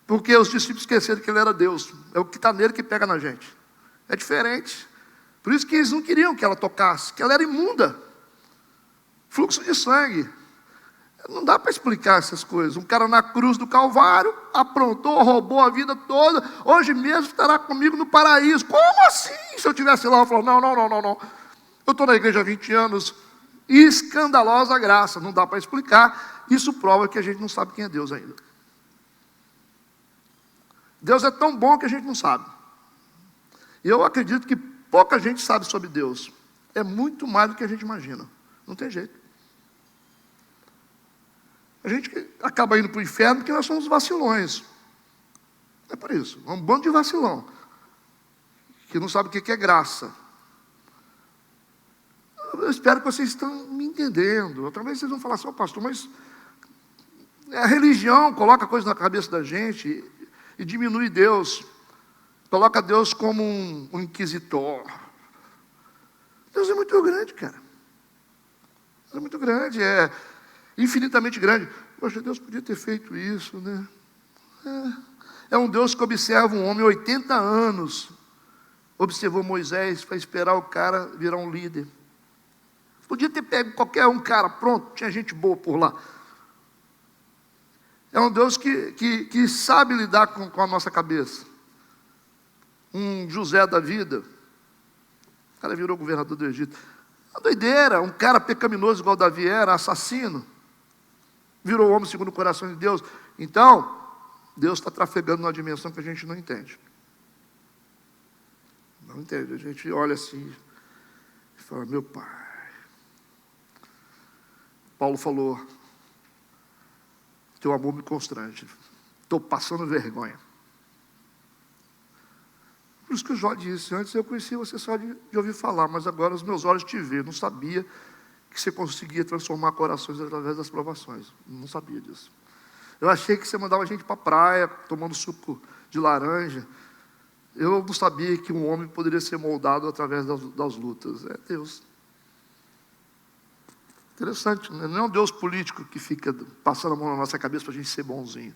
porque os discípulos esqueceram que ele era Deus. É o que está nele que pega na gente. É diferente. Por isso que eles não queriam que ela tocasse, que ela era imunda. Fluxo de sangue. Não dá para explicar essas coisas. Um cara na cruz do Calvário, aprontou, roubou a vida toda, hoje mesmo estará comigo no paraíso. Como assim? Se eu estivesse lá, eu falaria, não. Eu estou na igreja há 20 anos, escandalosa graça, não dá para explicar. Isso prova que a gente não sabe quem é Deus ainda. Deus é tão bom que a gente não sabe. E eu acredito que pouca gente sabe sobre Deus. É muito mais do que a gente imagina. Não tem jeito. A gente acaba indo para o inferno porque nós somos vacilões. É por isso. É um bando de vacilão. Que não sabe o que é graça. Eu espero que vocês estão me entendendo. Outra vez vocês vão falar assim, pastor, mas a religião coloca coisa na cabeça da gente e diminui Deus. Coloca Deus como um inquisitor. Deus é muito grande, cara. Deus é muito grande, infinitamente grande. Poxa, Deus podia ter feito isso, né? É um Deus que observa um homem 80 anos. Observou Moisés para esperar o cara virar um líder. Podia ter pego qualquer cara, pronto, tinha gente boa por lá. É um Deus que sabe lidar com a nossa cabeça. Um José da vida. O cara virou governador do Egito. Uma doideira, um cara pecaminoso igual Davi era, assassino. Virou homem segundo o coração de Deus. Então, Deus está trafegando numa dimensão que a gente não entende. Não entende. A gente olha assim e fala, meu pai. Paulo falou, teu amor me constrange. estou passando vergonha. Por isso que o Jó disse, antes eu conhecia você só de ouvir falar, mas agora os meus olhos te veem. Eu não sabia que você conseguia transformar corações através das provações. Não sabia disso. Eu achei que você mandava a gente para a praia, tomando suco de laranja. Eu não sabia que um homem poderia ser moldado através das lutas. É Deus. Interessante, né? Não é um Deus político que fica passando a mão na nossa cabeça para a gente ser bonzinho.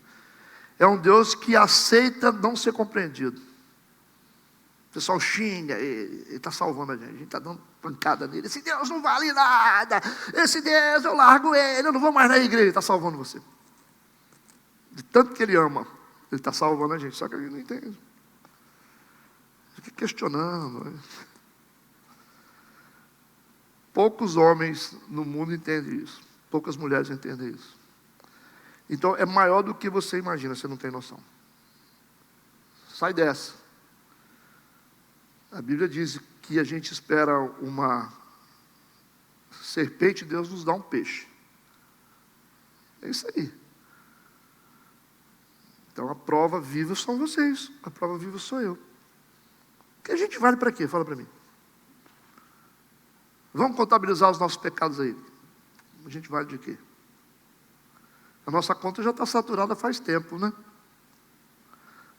É um Deus que aceita não ser compreendido. O pessoal xinga, ele está salvando a gente está dando pancada nele. Esse Deus não vale nada, esse Deus eu largo ele, eu não vou mais na igreja. Ele está salvando você. De tanto que ele ama, ele está salvando a gente, só que ele não entende. Fica questionando. Né? Poucos homens no mundo entendem isso, poucas mulheres entendem isso. Então é maior do que você imagina, você não tem noção. Sai dessa. A Bíblia diz que a gente espera uma serpente, Deus nos dá um peixe. É isso aí. Então a prova viva são vocês, a prova viva sou eu. Que a gente vale para quê? Fala para mim. Vamos contabilizar os nossos pecados aí. A gente vale de quê? A nossa conta já está saturada faz tempo, né?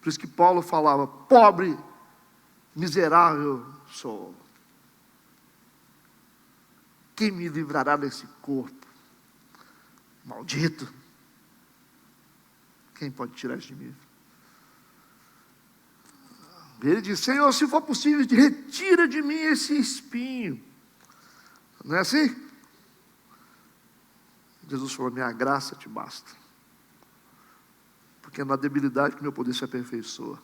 Por isso que Paulo falava, pobre, miserável sou. Quem me livrará desse corpo? Maldito. Quem pode tirar isso de mim? Ele diz, Senhor, se for possível, retira de mim esse espinho. Não é assim? Jesus falou, minha graça te basta. Porque é na debilidade que meu poder se aperfeiçoa.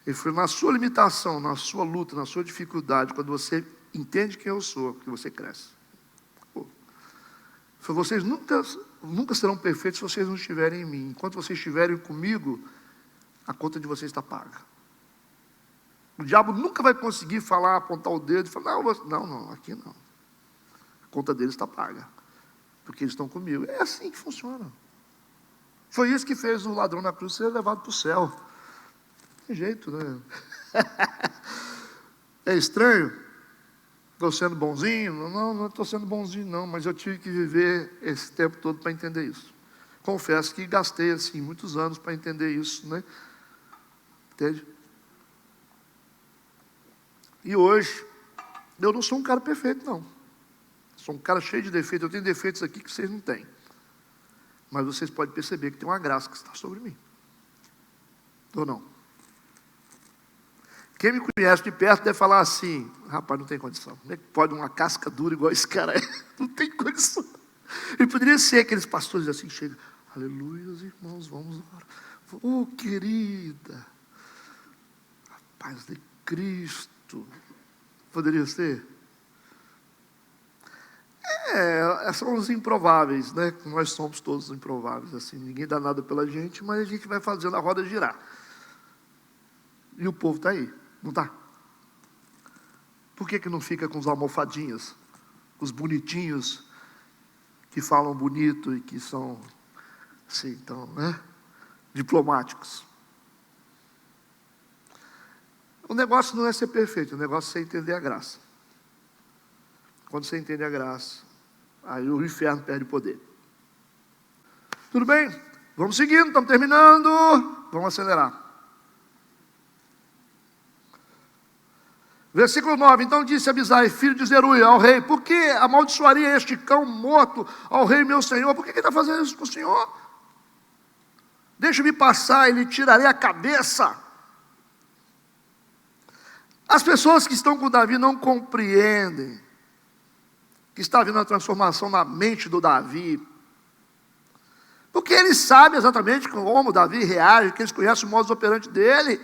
Ele falou, na sua limitação, na sua luta, na sua dificuldade, quando você entende quem eu sou, que você cresce. Falou, vocês nunca serão perfeitos se vocês não estiverem em mim. Enquanto vocês estiverem comigo, a conta de vocês está paga. O diabo nunca vai conseguir falar, apontar o dedo e falar, não, aqui não. A conta deles está paga. Porque eles estão comigo. É assim que funciona. Foi isso que fez o ladrão na cruz ser levado para o céu. Tem jeito, né? É estranho? Estou sendo bonzinho? Não estou sendo bonzinho não, mas eu tive que viver esse tempo todo para entender isso. Confesso que gastei assim muitos anos para entender isso, né? Entende? E hoje, eu não sou um cara perfeito, não. Sou um cara cheio de defeitos. Eu tenho defeitos aqui que vocês não têm. Mas vocês podem perceber que tem uma graça que está sobre mim. Ou não? Quem me conhece de perto deve falar assim, rapaz, não tem condição. Como é que pode uma casca dura igual esse cara é? Não tem condição. Ele poderia ser aqueles pastores assim, chegam, aleluia, irmãos, vamos orar. Oh, querida, a paz de Cristo. Poderia ser? São os improváveis, né? Nós somos todos improváveis, assim, ninguém dá nada pela gente, mas a gente vai fazendo a roda girar. E o povo está aí, não está? Por que não fica com os almofadinhas, os bonitinhos, que falam bonito e que são, assim, então, né? Diplomáticos. O negócio não é ser perfeito, o negócio é você entender a graça. Quando você entende a graça, aí o inferno perde o poder. Tudo bem? Vamos seguindo, estamos terminando. Vamos acelerar. Versículo 9. Então disse Abisai, filho de Zeruia, ao rei, por que amaldiçoaria este cão morto ao rei meu senhor? Por que ele está fazendo isso com o senhor? Deixa-me passar e lhe tirarei a cabeça. As pessoas que estão com Davi não compreendem que está havendo uma transformação na mente do Davi, porque eles sabem exatamente como Davi reage, que eles conhecem o modus operandi dele.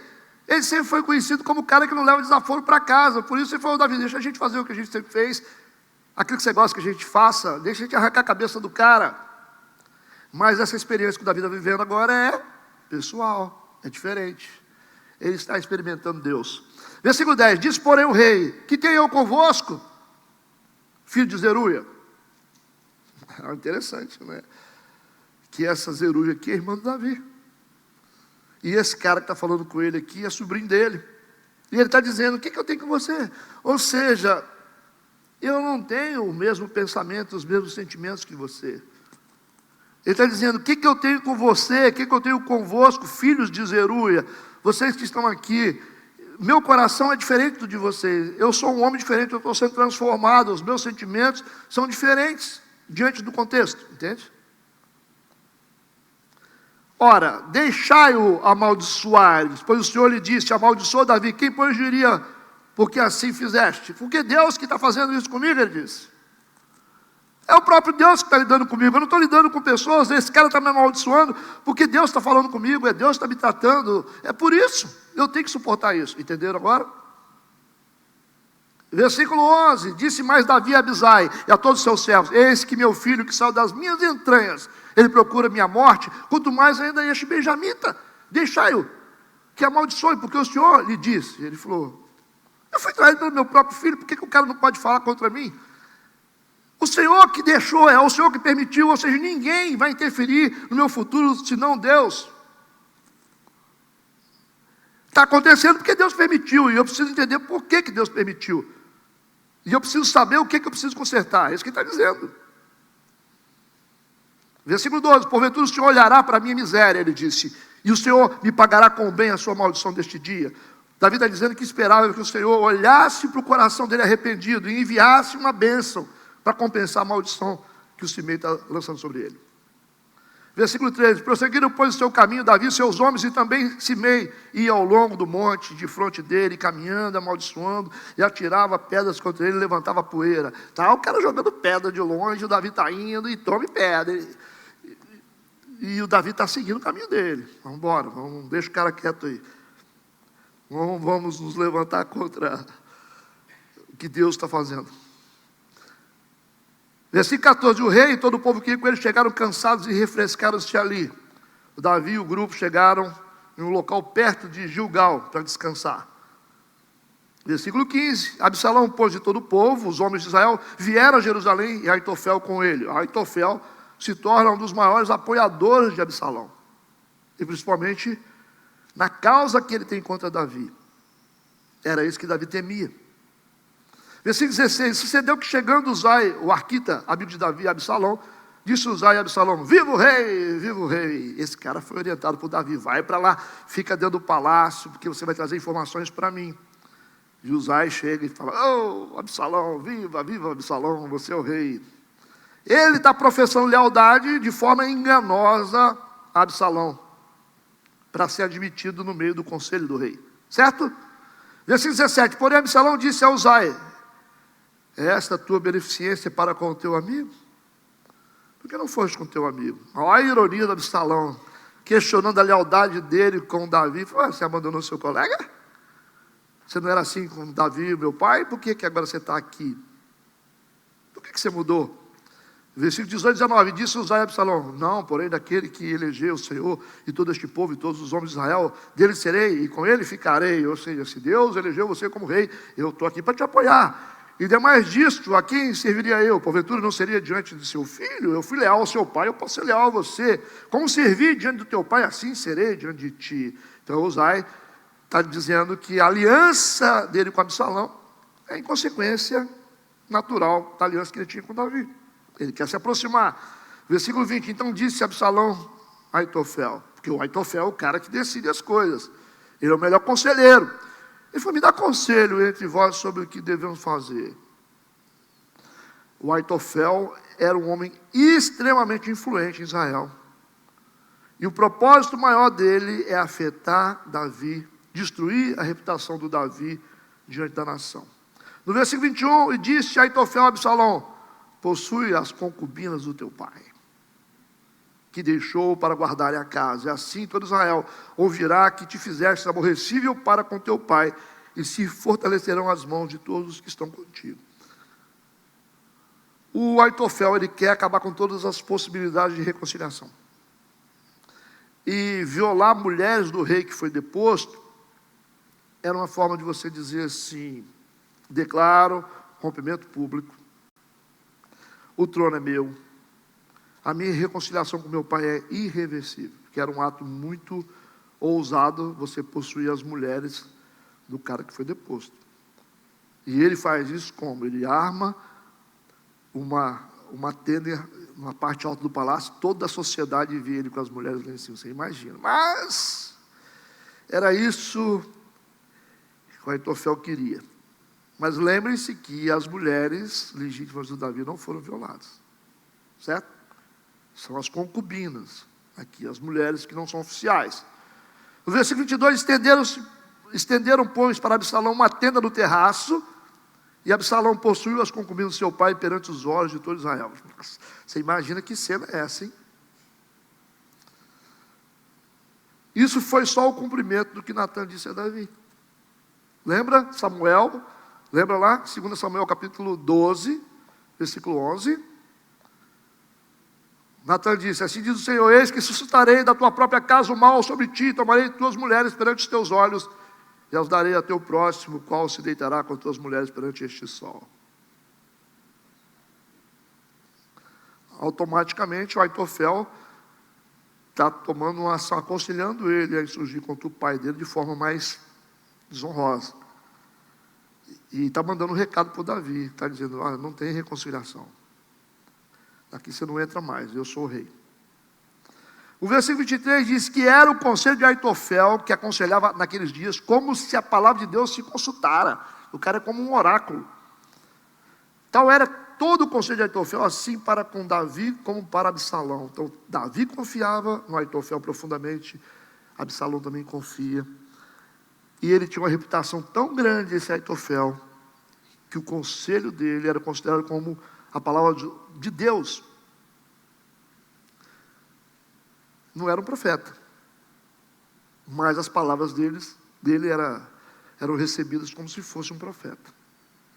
Ele sempre foi conhecido como o cara que não leva desaforo para casa. Por isso ele falou, Davi, deixa a gente fazer o que a gente sempre fez, aquilo que você gosta que a gente faça, deixa a gente arrancar a cabeça do cara. Mas essa experiência que o Davi está vivendo agora é pessoal, é diferente. Ele está experimentando Deus. Versículo 10, diz porém o rei, que tenho eu convosco, filho de Zeruia. É interessante, né? Que essa Zeruia aqui é irmã do Davi. E esse cara que está falando com ele aqui é sobrinho dele. E ele está dizendo, o que eu tenho com você? Ou seja, eu não tenho o mesmo pensamento, os mesmos sentimentos que você. Ele está dizendo, o que eu tenho com você? O que eu tenho convosco, filhos de Zeruia? Vocês que estão aqui, meu coração é diferente do de vocês. Eu sou um homem diferente, eu estou sendo transformado. Os meus sentimentos são diferentes diante do contexto, entende? Ora, deixai-o amaldiçoar, pois o Senhor lhe disse, amaldiçoa Davi, quem pois diria, porque assim fizeste? Porque Deus que está fazendo isso comigo, ele disse. É o próprio Deus que está lidando comigo, eu não estou lidando com pessoas, esse cara está me amaldiçoando, porque Deus está falando comigo, é Deus que está me tratando, é por isso, eu tenho que suportar isso, entenderam agora? Versículo 11, disse mais Davi a Abisai e a todos os seus servos, eis que meu filho que saiu das minhas entranhas, ele procura minha morte, quanto mais ainda este benjamita, deixai-o, que amaldiçoe, porque o Senhor lhe disse, ele falou, eu fui traído pelo meu próprio filho, por que o cara não pode falar contra mim? O Senhor que deixou, é o Senhor que permitiu, ou seja, ninguém vai interferir no meu futuro, senão Deus. Está acontecendo porque Deus permitiu, e eu preciso entender por que Deus permitiu. E eu preciso saber o que eu preciso consertar, é isso que ele está dizendo. Versículo 12, porventura o Senhor olhará para a minha miséria, ele disse, e o Senhor me pagará com bem a sua maldição deste dia. Davi está dizendo que esperava que o Senhor olhasse para o coração dele arrependido e enviasse uma bênção para compensar a maldição que o Simei está lançando sobre ele. Versículo 13, prosseguiram, pois, o seu caminho, Davi, seus homens, e também Simei ia ao longo do monte, de fronte dele, caminhando, amaldiçoando, e atirava pedras contra ele, levantava poeira. Tá o cara jogando pedra de longe, o Davi está indo, e tome pedra. E o Davi está seguindo o caminho dele. Vamos embora, deixa o cara quieto aí. Vamos nos levantar contra o que Deus está fazendo. Versículo 14, o rei e todo o povo que ia com ele chegaram cansados e refrescaram-se ali. O Davi e o grupo chegaram em um local perto de Gilgal para descansar. Versículo 15, Absalão, pois, de todo o povo, os homens de Israel, vieram a Jerusalém e Aitofel com ele. Aitofel se torna um dos maiores apoiadores de Absalão. E principalmente na causa que ele tem contra Davi. Era isso que Davi temia. Versículo 16, sucedeu que chegando Uzai, o arquita, amigo de Davi, Absalão, disse Uzai a Absalão, viva o rei, viva o rei. Esse cara foi orientado por Davi, vai para lá, fica dentro do palácio, porque você vai trazer informações para mim. E Uzai chega e fala, oh, Absalão, viva, viva Absalão, você é o rei. Ele está professando lealdade de forma enganosa a Absalão, para ser admitido no meio do conselho do rei, certo? Versículo 17, porém Absalão disse a Uzai, é esta tua beneficência para com o teu amigo? Por que não foste com o teu amigo? Olha a ironia do Absalão, questionando a lealdade dele com Davi. Falou, você abandonou seu colega? Você não era assim com Davi, meu pai? Por que agora você está aqui? Por que você mudou? Versículo 18 e 19, disse Uzai a Absalão, não, porém daquele que elegeu o Senhor e todo este povo e todos os homens de Israel, dele serei e com ele ficarei. Ou seja, se Deus elegeu você como rei, eu estou aqui para te apoiar. E demais disto, a quem serviria eu? Porventura não seria diante de seu filho? Eu fui leal ao seu pai, eu posso ser leal a você. Como servi diante do teu pai, assim serei diante de ti. Então Uzai está dizendo que a aliança dele com Absalão é em consequência natural da aliança que ele tinha com Davi. Ele quer se aproximar. Versículo 20, então disse Absalão a Aitofel, porque o Aitofel é o cara que decide as coisas. Ele é o melhor conselheiro. Ele falou, me dá conselho entre vós sobre o que devemos fazer. O Aitofel era um homem extremamente influente em Israel. E o propósito maior dele é afetar Davi, destruir a reputação do Davi diante da nação. No versículo 21, e disse Aitofel a Absalão, possui as concubinas do teu pai, que deixou para guardarem a casa. E assim todo Israel ouvirá que te fizeste aborrecível para com teu pai, e se fortalecerão as mãos de todos os que estão contigo. O Aitofel, ele quer acabar com todas as possibilidades de reconciliação. E violar mulheres do rei que foi deposto, era uma forma de você dizer assim, declaro rompimento público, o trono é meu, a minha reconciliação com meu pai é irreversível, que era um ato muito ousado você possuir as mulheres do cara que foi deposto. E ele faz isso como? Ele arma uma tenda na parte alta do palácio, toda a sociedade via ele com as mulheres lá em cima, você imagina. Mas era isso que o Aitofel queria. Mas lembrem-se que as mulheres legítimas do Davi não foram violadas, certo? São as concubinas, aqui as mulheres que não são oficiais. No versículo 22, estenderam, pois, para Absalão uma tenda no terraço, e Absalão possuiu as concubinas do seu pai perante os olhos de todo Israel. Nossa, você imagina que cena é essa, hein? Isso foi só o cumprimento do que Natan disse a Davi. Lembra Samuel? Lembra lá? 2 Samuel capítulo 12, versículo 11. Natan disse: assim diz o Senhor, eis que suscitarei da tua própria casa o mal sobre ti, tomarei tuas mulheres perante os teus olhos, e as darei a teu próximo, qual se deitará com tuas mulheres perante este sol. Automaticamente o Aitofel está tomando uma ação, aconselhando ele a insurgir contra o pai dele de forma mais desonrosa. E está mandando um recado para o Davi, está dizendo: não tem reconciliação. Aqui você não entra mais, eu sou o rei. O versículo 23 diz que era o conselho de Aitofel que aconselhava naqueles dias, como se a palavra de Deus se consultara. O cara é como um oráculo. Tal era todo o conselho de Aitofel, assim para com Davi como para Absalão. Então Davi confiava no Aitofel profundamente, Absalão também confia. E ele tinha uma reputação tão grande, esse Aitofel, que o conselho dele era considerado como a palavra de Deus. Não era um profeta, mas as palavras dele eram recebidas como se fosse um profeta.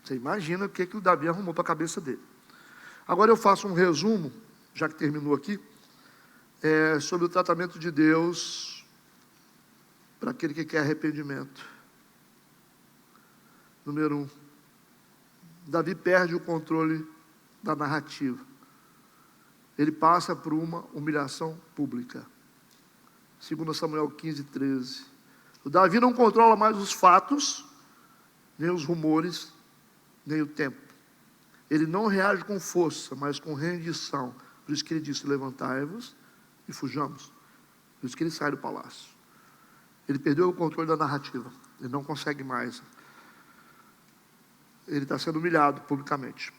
Você imagina o que o Davi arrumou para a cabeça dele. Agora eu faço um resumo, já que terminou aqui, sobre o tratamento de Deus para aquele que quer arrependimento. Número 1, Davi perde o controle da narrativa. Ele passa por uma humilhação pública. 2 Samuel 15, 13. O Davi não controla mais os fatos, nem os rumores, nem o tempo. Ele não reage com força, mas com rendição. Por isso que ele disse: levantai-vos e fujamos. Por isso que ele sai do palácio. Ele perdeu o controle da narrativa. Ele não consegue mais. Ele está sendo humilhado publicamente.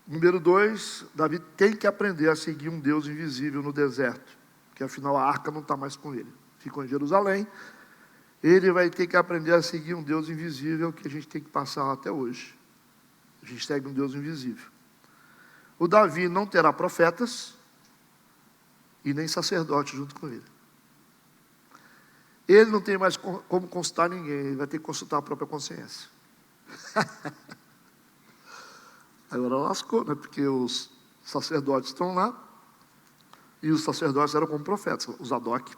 Número 2, Davi tem que aprender a seguir um Deus invisível no deserto, porque afinal a arca não está mais com ele, ficou em Jerusalém. Ele vai ter que aprender a seguir um Deus invisível, que a gente tem que passar até hoje. A gente segue um Deus invisível. O Davi não terá profetas e nem sacerdote junto com ele. Ele não tem mais como consultar ninguém, ele vai ter que consultar a própria consciência. Agora lascou, né? Porque os sacerdotes estão lá, e os sacerdotes eram como profetas, os Zadok,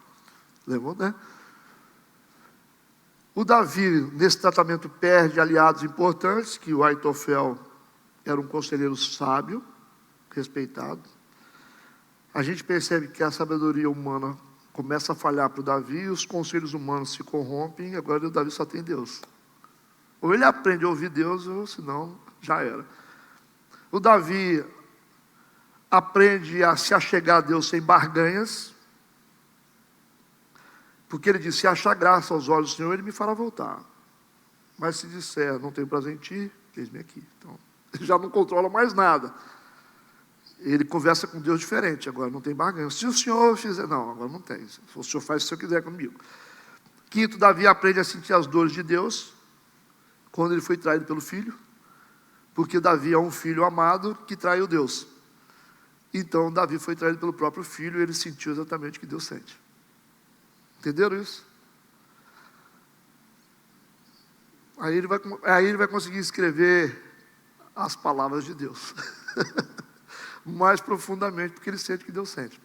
levou, né? O Davi, nesse tratamento, perde aliados importantes, que o Aitofel era um conselheiro sábio, respeitado. A gente percebe que a sabedoria humana começa a falhar para o Davi, e os conselhos humanos se corrompem, e agora o Davi só tem Deus. Ou ele aprende a ouvir Deus, ou senão já era. O Davi aprende a se achegar a Deus sem barganhas, porque ele diz: se achar graça aos olhos do Senhor, ele me fará voltar. Mas se disser: não tenho prazer em ti, eis-me aqui. Então, ele já não controla mais nada. Ele conversa com Deus diferente, agora não tem barganha. Se o Senhor fizer, não, agora não tem. O Senhor faz o que o Senhor quiser comigo. Quinto, Davi aprende a sentir as dores de Deus, quando ele foi traído pelo filho, porque Davi é um filho amado que traiu Deus. Então Davi foi traído pelo próprio filho, e ele sentiu exatamente o que Deus sente. Entenderam isso? Aí ele vai conseguir escrever as palavras de Deus. Mais profundamente, porque ele sente o que Deus sente.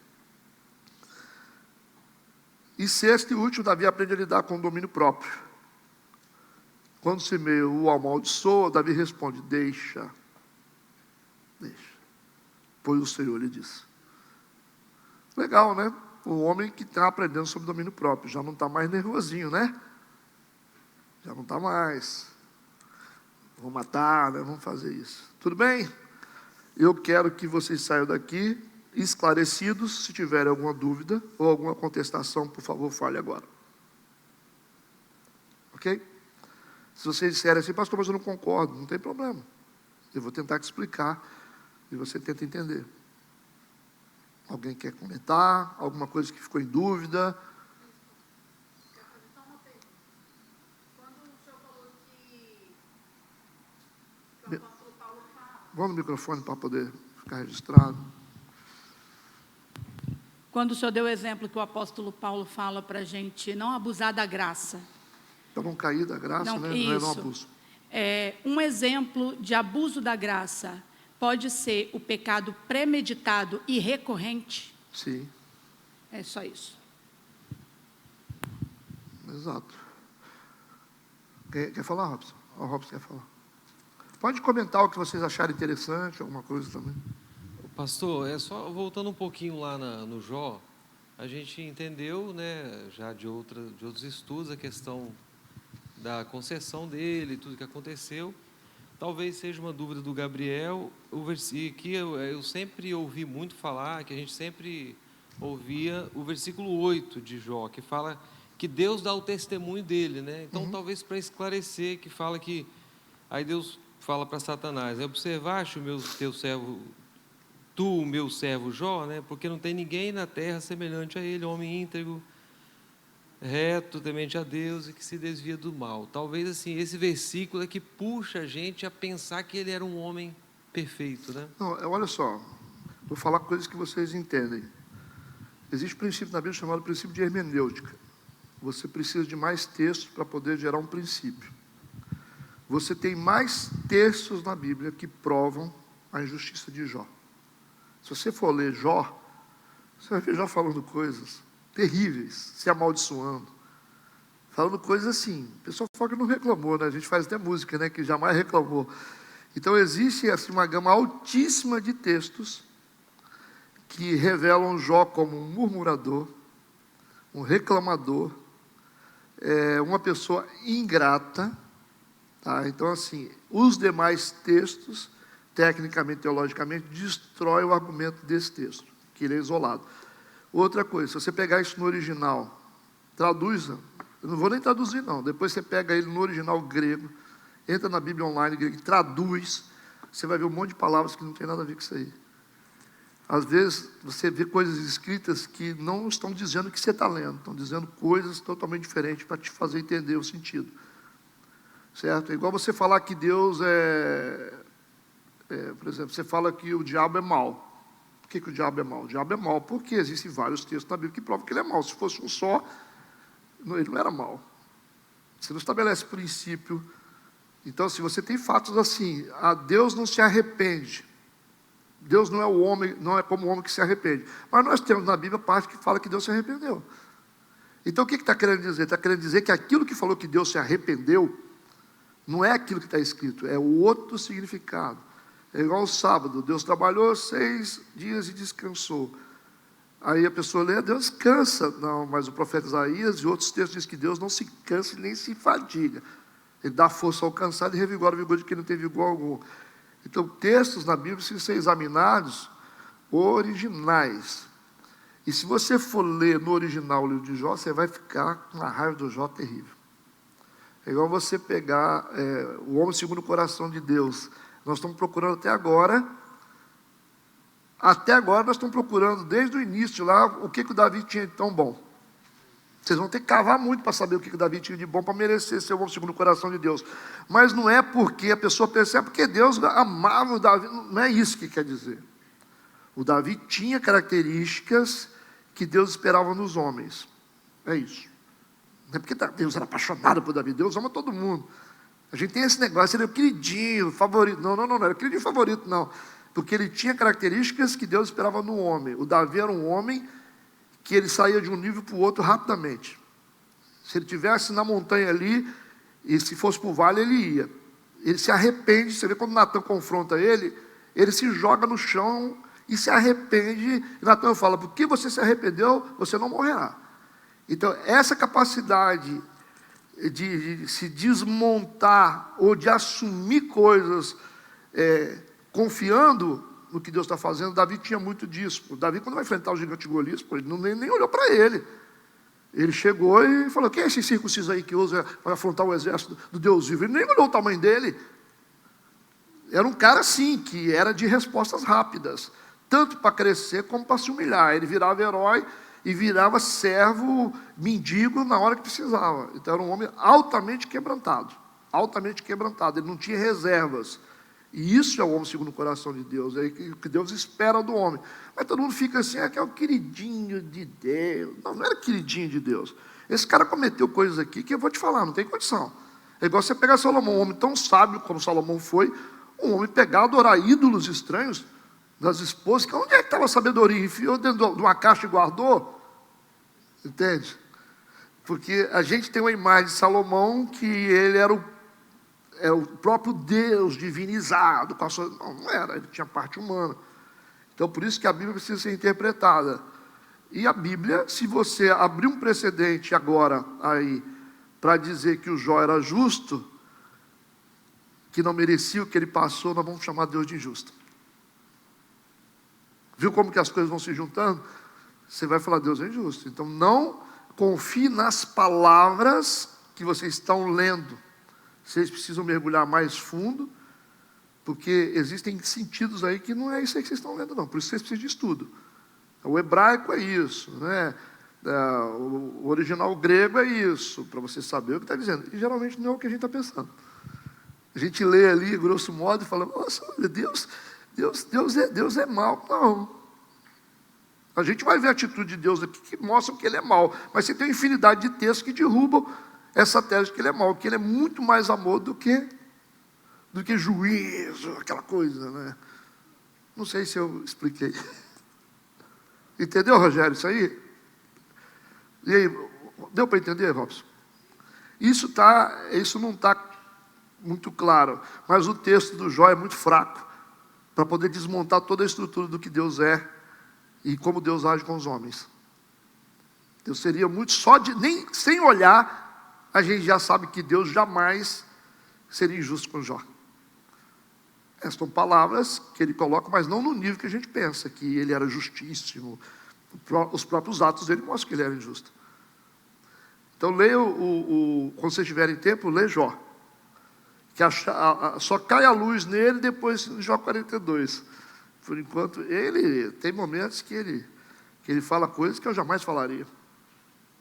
E sexto e último, Davi aprende a lidar com o domínio próprio. Quando Simeu o amaldiçoa, Davi responde: deixa, pois o Senhor lhe disse. Legal, né? o homem que está aprendendo sobre domínio próprio. Já não está mais nervosinho, né? Já não está mais. Vou matar, né? Vamos fazer isso. Tudo bem? Eu quero que vocês saiam daqui esclarecidos. Se tiverem alguma dúvida ou alguma contestação, por favor, fale agora. Ok? Se vocês disserem assim, pastor, mas eu não concordo, não tem problema. Eu vou tentar te explicar e você tenta entender. Alguém quer comentar? Alguma coisa que ficou em dúvida? Só uma pergunta. Quando o senhor falou que o apóstolo Paulo fala... Vamos no microfone para poder ficar registrado. Quando o senhor deu o exemplo que o apóstolo Paulo fala para a gente não abusar da graça. Para não cair da graça, Não, né? Não é no abuso. Um exemplo de abuso da graça pode ser o pecado premeditado e recorrente? Sim, É só isso. exato. Quer falar, Robson? O Robson quer falar. Pode comentar o que vocês acharem interessante, alguma coisa também. Pastor, é só voltando um pouquinho lá no Jó, a gente entendeu, né, já de outros estudos, a questão da concessão dele, tudo que aconteceu. Talvez seja uma dúvida do Gabriel, o versículo que eu sempre ouvi muito falar, que a gente sempre ouvia o versículo 8 de Jó, que fala que Deus dá o testemunho dele, né? Então, talvez para esclarecer, que fala que, aí Deus fala para Satanás, observaste teu servo, tu, o meu servo Jó, né? Porque não tem ninguém na terra semelhante a ele, homem íntegro, reto, temente a Deus e que se desvia do mal. Talvez assim, esse versículo é que puxa a gente a pensar que ele era um homem perfeito, né? Não, olha só, vou falar coisas que vocês entendem. Existe um princípio na Bíblia chamado princípio de hermenêutica. Você precisa de mais textos para poder gerar um princípio. Você tem mais textos na Bíblia que provam a injustiça de Jó. Se você for ler Jó, você vai ver Jó falando coisas terríveis, se amaldiçoando, falando coisas assim. O pessoal fala que não reclamou, né? A gente faz até música, né? Que jamais reclamou. Então existe assim, uma gama altíssima de textos que revelam Jó como um murmurador, um reclamador, uma pessoa ingrata. Tá? Então assim, os demais textos, tecnicamente, teologicamente, destroem o argumento desse texto, que ele é isolado. Outra coisa, se você pegar isso no original, traduza, eu não vou nem traduzir não, depois você pega ele no original grego, entra na Bíblia online grega e traduz, você vai ver um monte de palavras que não tem nada a ver com isso aí. Às vezes, você vê coisas escritas que não estão dizendo o que você está lendo, estão dizendo coisas totalmente diferentes para te fazer entender o sentido. Certo? É igual você falar que Deus por exemplo, você fala que o diabo é mau. Por que o diabo é mau? O diabo é mau porque existem vários textos na Bíblia que provam que ele é mau. Se fosse um só, ele não era mau. Você não estabelece princípio. Então, se você tem fatos assim, Deus não se arrepende. Deus não é o homem, não é como o homem que se arrepende. Mas nós temos na Bíblia parte que fala que Deus se arrependeu. Então, o que está querendo dizer? Está querendo dizer que aquilo que falou que Deus se arrependeu, não é aquilo que está escrito, é o outro significado. É igual ao sábado, Deus trabalhou 6 dias e descansou. Aí a pessoa lê, Deus cansa. Não, mas o profeta Isaías e outros textos dizem que Deus não se cansa nem se fadiga. Ele dá força ao cansado e revigora o vigor de quem não tem vigor algum. Então, textos na Bíblia precisam ser examinados originais. E se você for ler no original o livro de Jó, você vai ficar com uma raiva do Jó terrível. É igual você pegar o homem segundo o coração de Deus. Nós estamos procurando até agora nós estamos procurando, desde o início lá, o que o Davi tinha de tão bom. Vocês vão ter que cavar muito para saber o que o Davi tinha de bom para merecer ser o homem segundo o coração de Deus. Mas não é porque a pessoa pensa, é porque Deus amava o Davi. Não é isso que quer dizer. O Davi tinha características que Deus esperava nos homens. É isso. Não é porque Deus era apaixonado por Davi. Deus ama todo mundo. A gente tem esse negócio, ele é o queridinho, favorito. Não era queridinho favorito, não. Porque ele tinha características que Deus esperava no homem. O Davi era um homem que ele saía de um nível para o outro rapidamente. Se ele estivesse na montanha ali, e se fosse para o vale, ele ia. Ele se arrepende, você vê quando Natan confronta ele, ele se joga no chão e se arrepende. E Natan fala, porque você se arrependeu, você não morrerá. Então, essa capacidade de se desmontar ou de assumir coisas confiando no que Deus está fazendo, Davi tinha muito disso. Davi, quando vai enfrentar o gigante Golias, ele nem olhou para ele. Ele chegou e falou, quem é esse circunciso aí que usa para afrontar o exército do Deus vivo? Ele nem olhou o tamanho dele. Era um cara, assim, que era de respostas rápidas, tanto para crescer como para se humilhar. Ele virava herói e virava servo, mendigo, na hora que precisava. Então, era um homem altamente quebrantado. Altamente quebrantado. Ele não tinha reservas. E isso é o homem segundo o coração de Deus. É o que Deus espera do homem. Mas todo mundo fica assim, que é o queridinho de Deus. Não, não era queridinho de Deus. Esse cara cometeu coisas aqui que eu vou te falar, não tem condição. É igual você pegar Salomão, um homem tão sábio como Salomão foi, um homem pegar, adorar ídolos estranhos das esposas, que onde é que estava a sabedoria? Enfiou dentro de uma caixa e guardou? Entende? Porque a gente tem uma imagem de Salomão que ele era o próprio Deus divinizado. Não era, ele tinha parte humana. Então, por isso que a Bíblia precisa ser interpretada. E a Bíblia, se você abrir um precedente agora aí, para dizer que o Jó era justo, que não merecia o que ele passou, nós vamos chamar Deus de injusto. Viu como que as coisas vão se juntando? Você vai falar, Deus é injusto. Então, não confie nas palavras que vocês estão lendo. Vocês precisam mergulhar mais fundo, porque existem sentidos aí que não é isso aí que vocês estão lendo, não. Por isso vocês precisam de estudo. O hebraico é isso, né? O original grego é isso, para você saber o que está dizendo. E geralmente não é o que a gente está pensando. A gente lê ali, grosso modo, e fala, nossa, olha, Deus é mau. Não. A gente vai ver a atitude de Deus aqui que mostra que ele é mau. Mas você tem uma infinidade de textos que derrubam essa tese de que ele é mau, que ele é muito mais amor do que juízo, aquela coisa, né? Não sei se eu expliquei. Entendeu, Rogério, isso aí? E aí, deu para entender, Robson? Isso não está muito claro, mas o texto do Jó é muito fraco para poder desmontar toda a estrutura do que Deus é e como Deus age com os homens. Deus seria muito nem sem olhar, a gente já sabe que Deus jamais seria injusto com Jó. Essas são palavras que ele coloca, mas não no nível que a gente pensa, que ele era justíssimo. Os próprios atos dele mostram que ele era injusto. Então, leia quando vocês tiverem tempo, lê Jó. Que só cai a luz nele depois de Jó 42. Por enquanto, ele tem momentos que ele fala coisas que eu jamais falaria.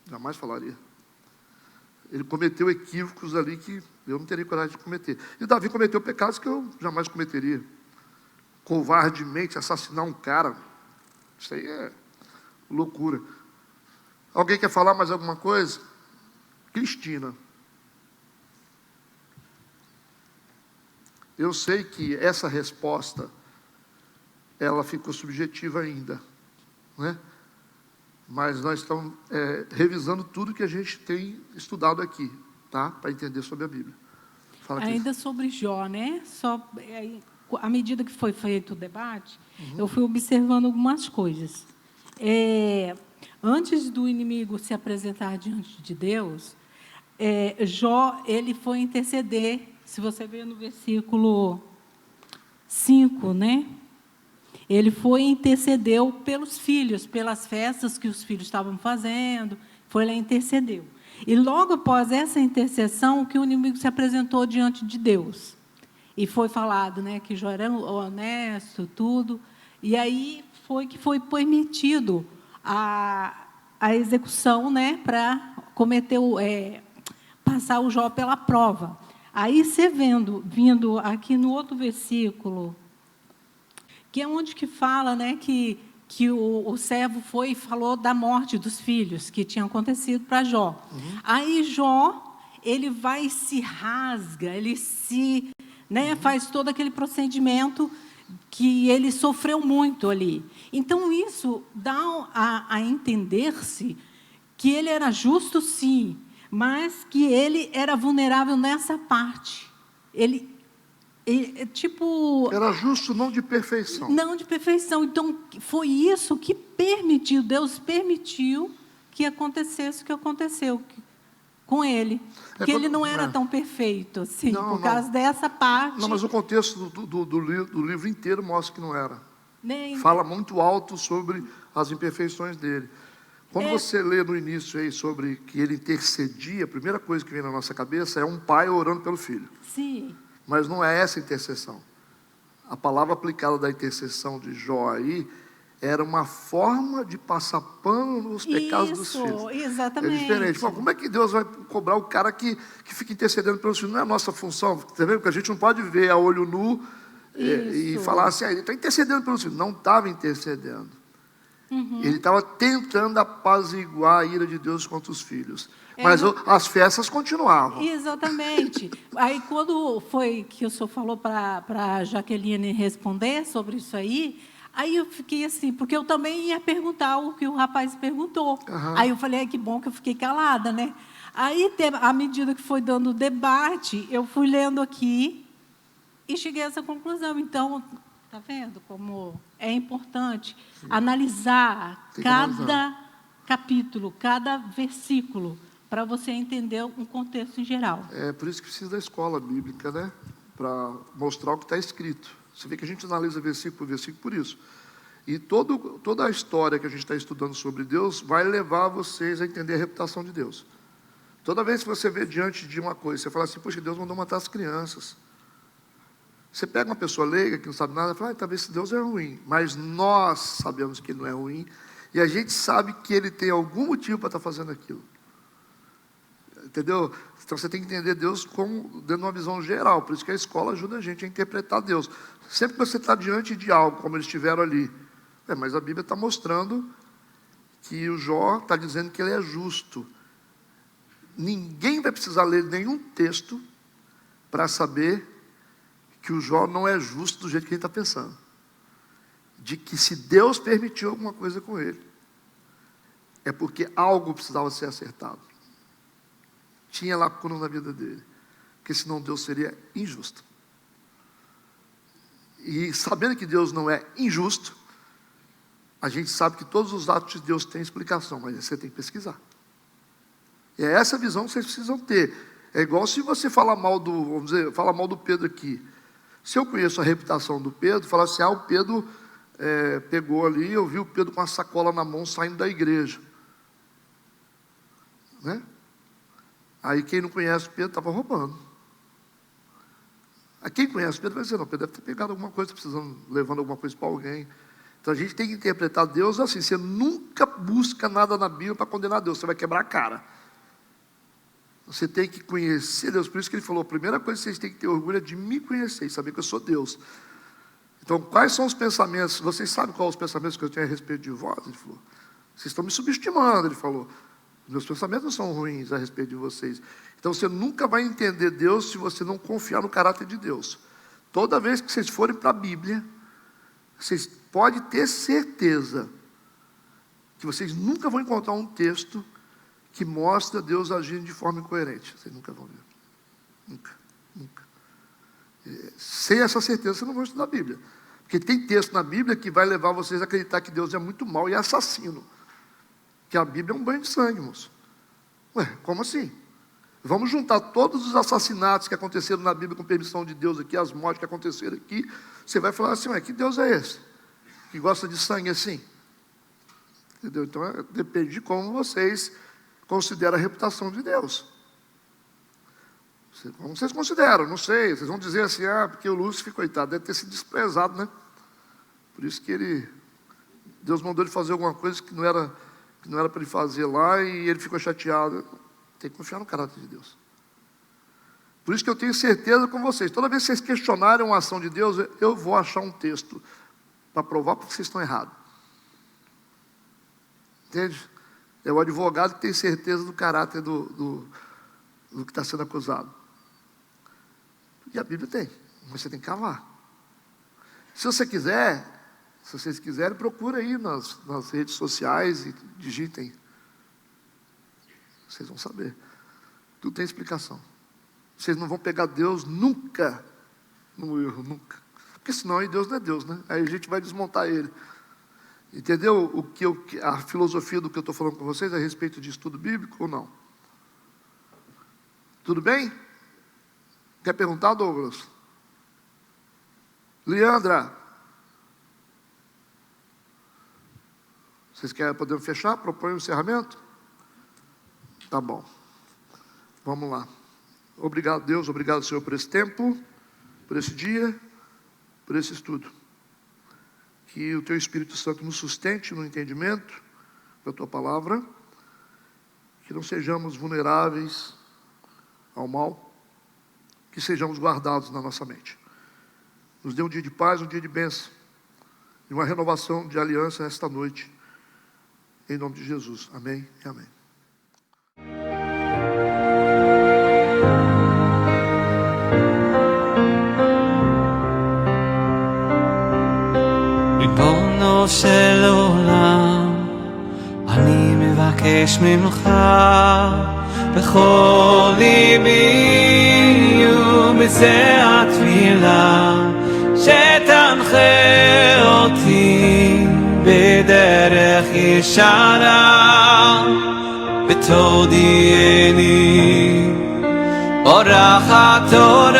Jamais falaria. Ele cometeu equívocos ali que eu não teria coragem de cometer. E Davi cometeu pecados que eu jamais cometeria. Covardemente assassinar um cara. Isso aí é loucura. Alguém quer falar mais alguma coisa? Cristina. Eu sei que essa resposta, ela ficou subjetiva ainda, né? Mas nós estamos revisando tudo que a gente tem estudado aqui, tá? Para entender sobre a Bíblia. Fala, ainda sobre Jó, né? À medida que foi feito o debate, eu fui observando algumas coisas. Antes do inimigo se apresentar diante de Deus, Jó, ele foi interceder. Se você ver no versículo 5, né? Ele foi e intercedeu pelos filhos, pelas festas que os filhos estavam fazendo, foi lá e intercedeu. E logo após essa intercessão, que o inimigo se apresentou diante de Deus. E foi falado, né, que Jó era honesto, tudo. E aí foi permitido a execução, né, para passar o Jó pela prova. Aí você vindo aqui no outro versículo, que é onde que fala, né, que o servo foi e falou da morte dos filhos que tinha acontecido para Jó. Aí Jó, ele vai e se rasga, ele se, né, faz todo aquele procedimento que ele sofreu muito ali. Então, isso dá a entender-se que ele era justo, sim, mas que ele era vulnerável nessa parte. Ele tipo, Era justo, não de perfeição. não de perfeição. Então, foi isso que permitiu, Deus permitiu que acontecesse o que aconteceu com ele. Porque ele não era tão perfeito, assim, Não, por causa dessa parte. Não, mas o contexto do livro inteiro mostra que não era. Nem- Fala muito alto sobre as imperfeições dele. Quando você lê no início aí sobre que ele intercedia, a primeira coisa que vem na nossa cabeça é um pai orando pelo filho. Sim. Mas não é essa intercessão. A palavra aplicada da intercessão de Jó aí era uma forma de passar pano nos pecados dos Isso, filhos. exatamente. É diferente. Pô, como é que Deus vai cobrar o cara que fica intercedendo pelos filhos? Não é a nossa função, tá vendo? Porque a gente não pode ver a olho nu e falar assim, ele está intercedendo pelos filhos. Não estava intercedendo. Ele estava tentando apaziguar a ira de Deus contra os filhos. Mas as festas continuavam. Exatamente. Aí, quando foi que o senhor falou para a Jaqueline responder sobre isso aí eu fiquei assim, porque eu também ia perguntar o que o rapaz perguntou. Aí eu falei, que bom que eu fiquei calada, né? Aí, à medida que foi dando o debate, eu fui lendo aqui e cheguei a essa conclusão. Então, está vendo como é importante analisar cada capítulo, cada versículo, para você entender um contexto em geral. É por isso que precisa da escola bíblica, né? Para mostrar o que está escrito. Você vê que a gente analisa versículo por versículo por isso. E toda a história que a gente está estudando sobre Deus vai levar vocês a entender a reputação de Deus. Toda vez que você vê diante de uma coisa, você fala assim, poxa, Deus mandou matar as crianças. Você pega uma pessoa leiga que não sabe nada e fala, talvez esse Deus é ruim. Mas nós sabemos que ele não é ruim. E a gente sabe que ele tem algum motivo para estar fazendo aquilo. Entendeu? Então você tem que entender Deus dentro de uma visão geral. Por isso que a escola ajuda a gente a interpretar Deus. Sempre que você está diante de algo, como eles estiveram ali. Mas a Bíblia está mostrando que o Jó está dizendo que ele é justo. Ninguém vai precisar ler nenhum texto para saber que o Jó não é justo do jeito que ele está pensando. De que se Deus permitiu alguma coisa com ele, é porque algo precisava ser acertado. Tinha lacuna na vida dele, porque senão Deus seria injusto. E sabendo que Deus não é injusto, a gente sabe que todos os atos de Deus têm explicação, mas você tem que pesquisar. E é essa visão que vocês precisam ter. É igual se você falar mal do Pedro aqui. Se eu conheço a reputação do Pedro, falar assim, o Pedro pegou ali, eu vi o Pedro com a sacola na mão saindo da igreja. Né? Aí quem não conhece o Pedro estava roubando. Aí quem conhece o Pedro vai dizer, não, Pedro deve ter pegado alguma coisa, levando alguma coisa para alguém. Então a gente tem que interpretar Deus assim, você nunca busca nada na Bíblia para condenar Deus, você vai quebrar a cara. Você tem que conhecer Deus, por isso que ele falou, a primeira coisa que vocês têm que ter orgulho é de me conhecer e saber que eu sou Deus. Então, quais são os pensamentos, vocês sabem quais são os pensamentos que eu tenho a respeito de vós? Ele falou, vocês estão me subestimando, ele falou. Meus pensamentos não são ruins a respeito de vocês. Então, você nunca vai entender Deus se você não confiar no caráter de Deus. Toda vez que vocês forem para a Bíblia, vocês podem ter certeza que vocês nunca vão encontrar um texto que mostra Deus agindo de forma incoerente. Vocês nunca vão ver. Nunca, nunca. Sem essa certeza, vocês não vão estudar a Bíblia. Porque tem texto na Bíblia que vai levar vocês a acreditar que Deus é muito mau e assassino. Que a Bíblia é um banho de sangue, moço. Como assim? Vamos juntar todos os assassinatos que aconteceram na Bíblia com permissão de Deus aqui, as mortes que aconteceram aqui. Você vai falar assim, que Deus é esse? Que gosta de sangue assim? Entendeu? Então, depende de como vocês consideram a reputação de Deus. Como vocês consideram? Não sei. Vocês vão dizer assim, porque o Lúcifer, coitado, deve ter sido desprezado, né? Por isso que Deus mandou ele fazer alguma coisa que não era para ele fazer lá e ele ficou chateado. Tem que confiar no caráter de Deus. Por isso que eu tenho certeza com vocês. Toda vez que vocês questionarem uma ação de Deus, eu vou achar um texto para provar porque vocês estão errados. Entende? É o advogado que tem certeza do caráter do que está sendo acusado. E a Bíblia tem, mas você tem que cavar. Se vocês quiserem, procura aí nas redes sociais e digitem. Vocês vão saber. Tudo tem explicação. Vocês não vão pegar Deus nunca no erro, nunca. Porque senão aí Deus não é Deus, né? Aí a gente vai desmontar ele. Entendeu a filosofia do que eu estou falando com vocês a respeito de estudo bíblico ou não? Tudo bem? Quer perguntar, Douglas? Leandra? Vocês querem, podemos fechar? Propõe o encerramento? Tá bom. Vamos lá. Obrigado, Deus. Obrigado, Senhor, por esse tempo, por esse dia, por esse estudo. Que o Teu Espírito Santo nos sustente no entendimento da Tua palavra. Que não sejamos vulneráveis ao mal. Que sejamos guardados na nossa mente. Nos dê um dia de paz, um dia de bênção. E uma renovação de aliança esta noite. Em nome de Jesus. Amém e amém. ריבונו של עולם, אני מבקש ממך בכל ליבי ובזה התפילה שתנחה אותי בדרך ישרה ותודיעני אורח התורה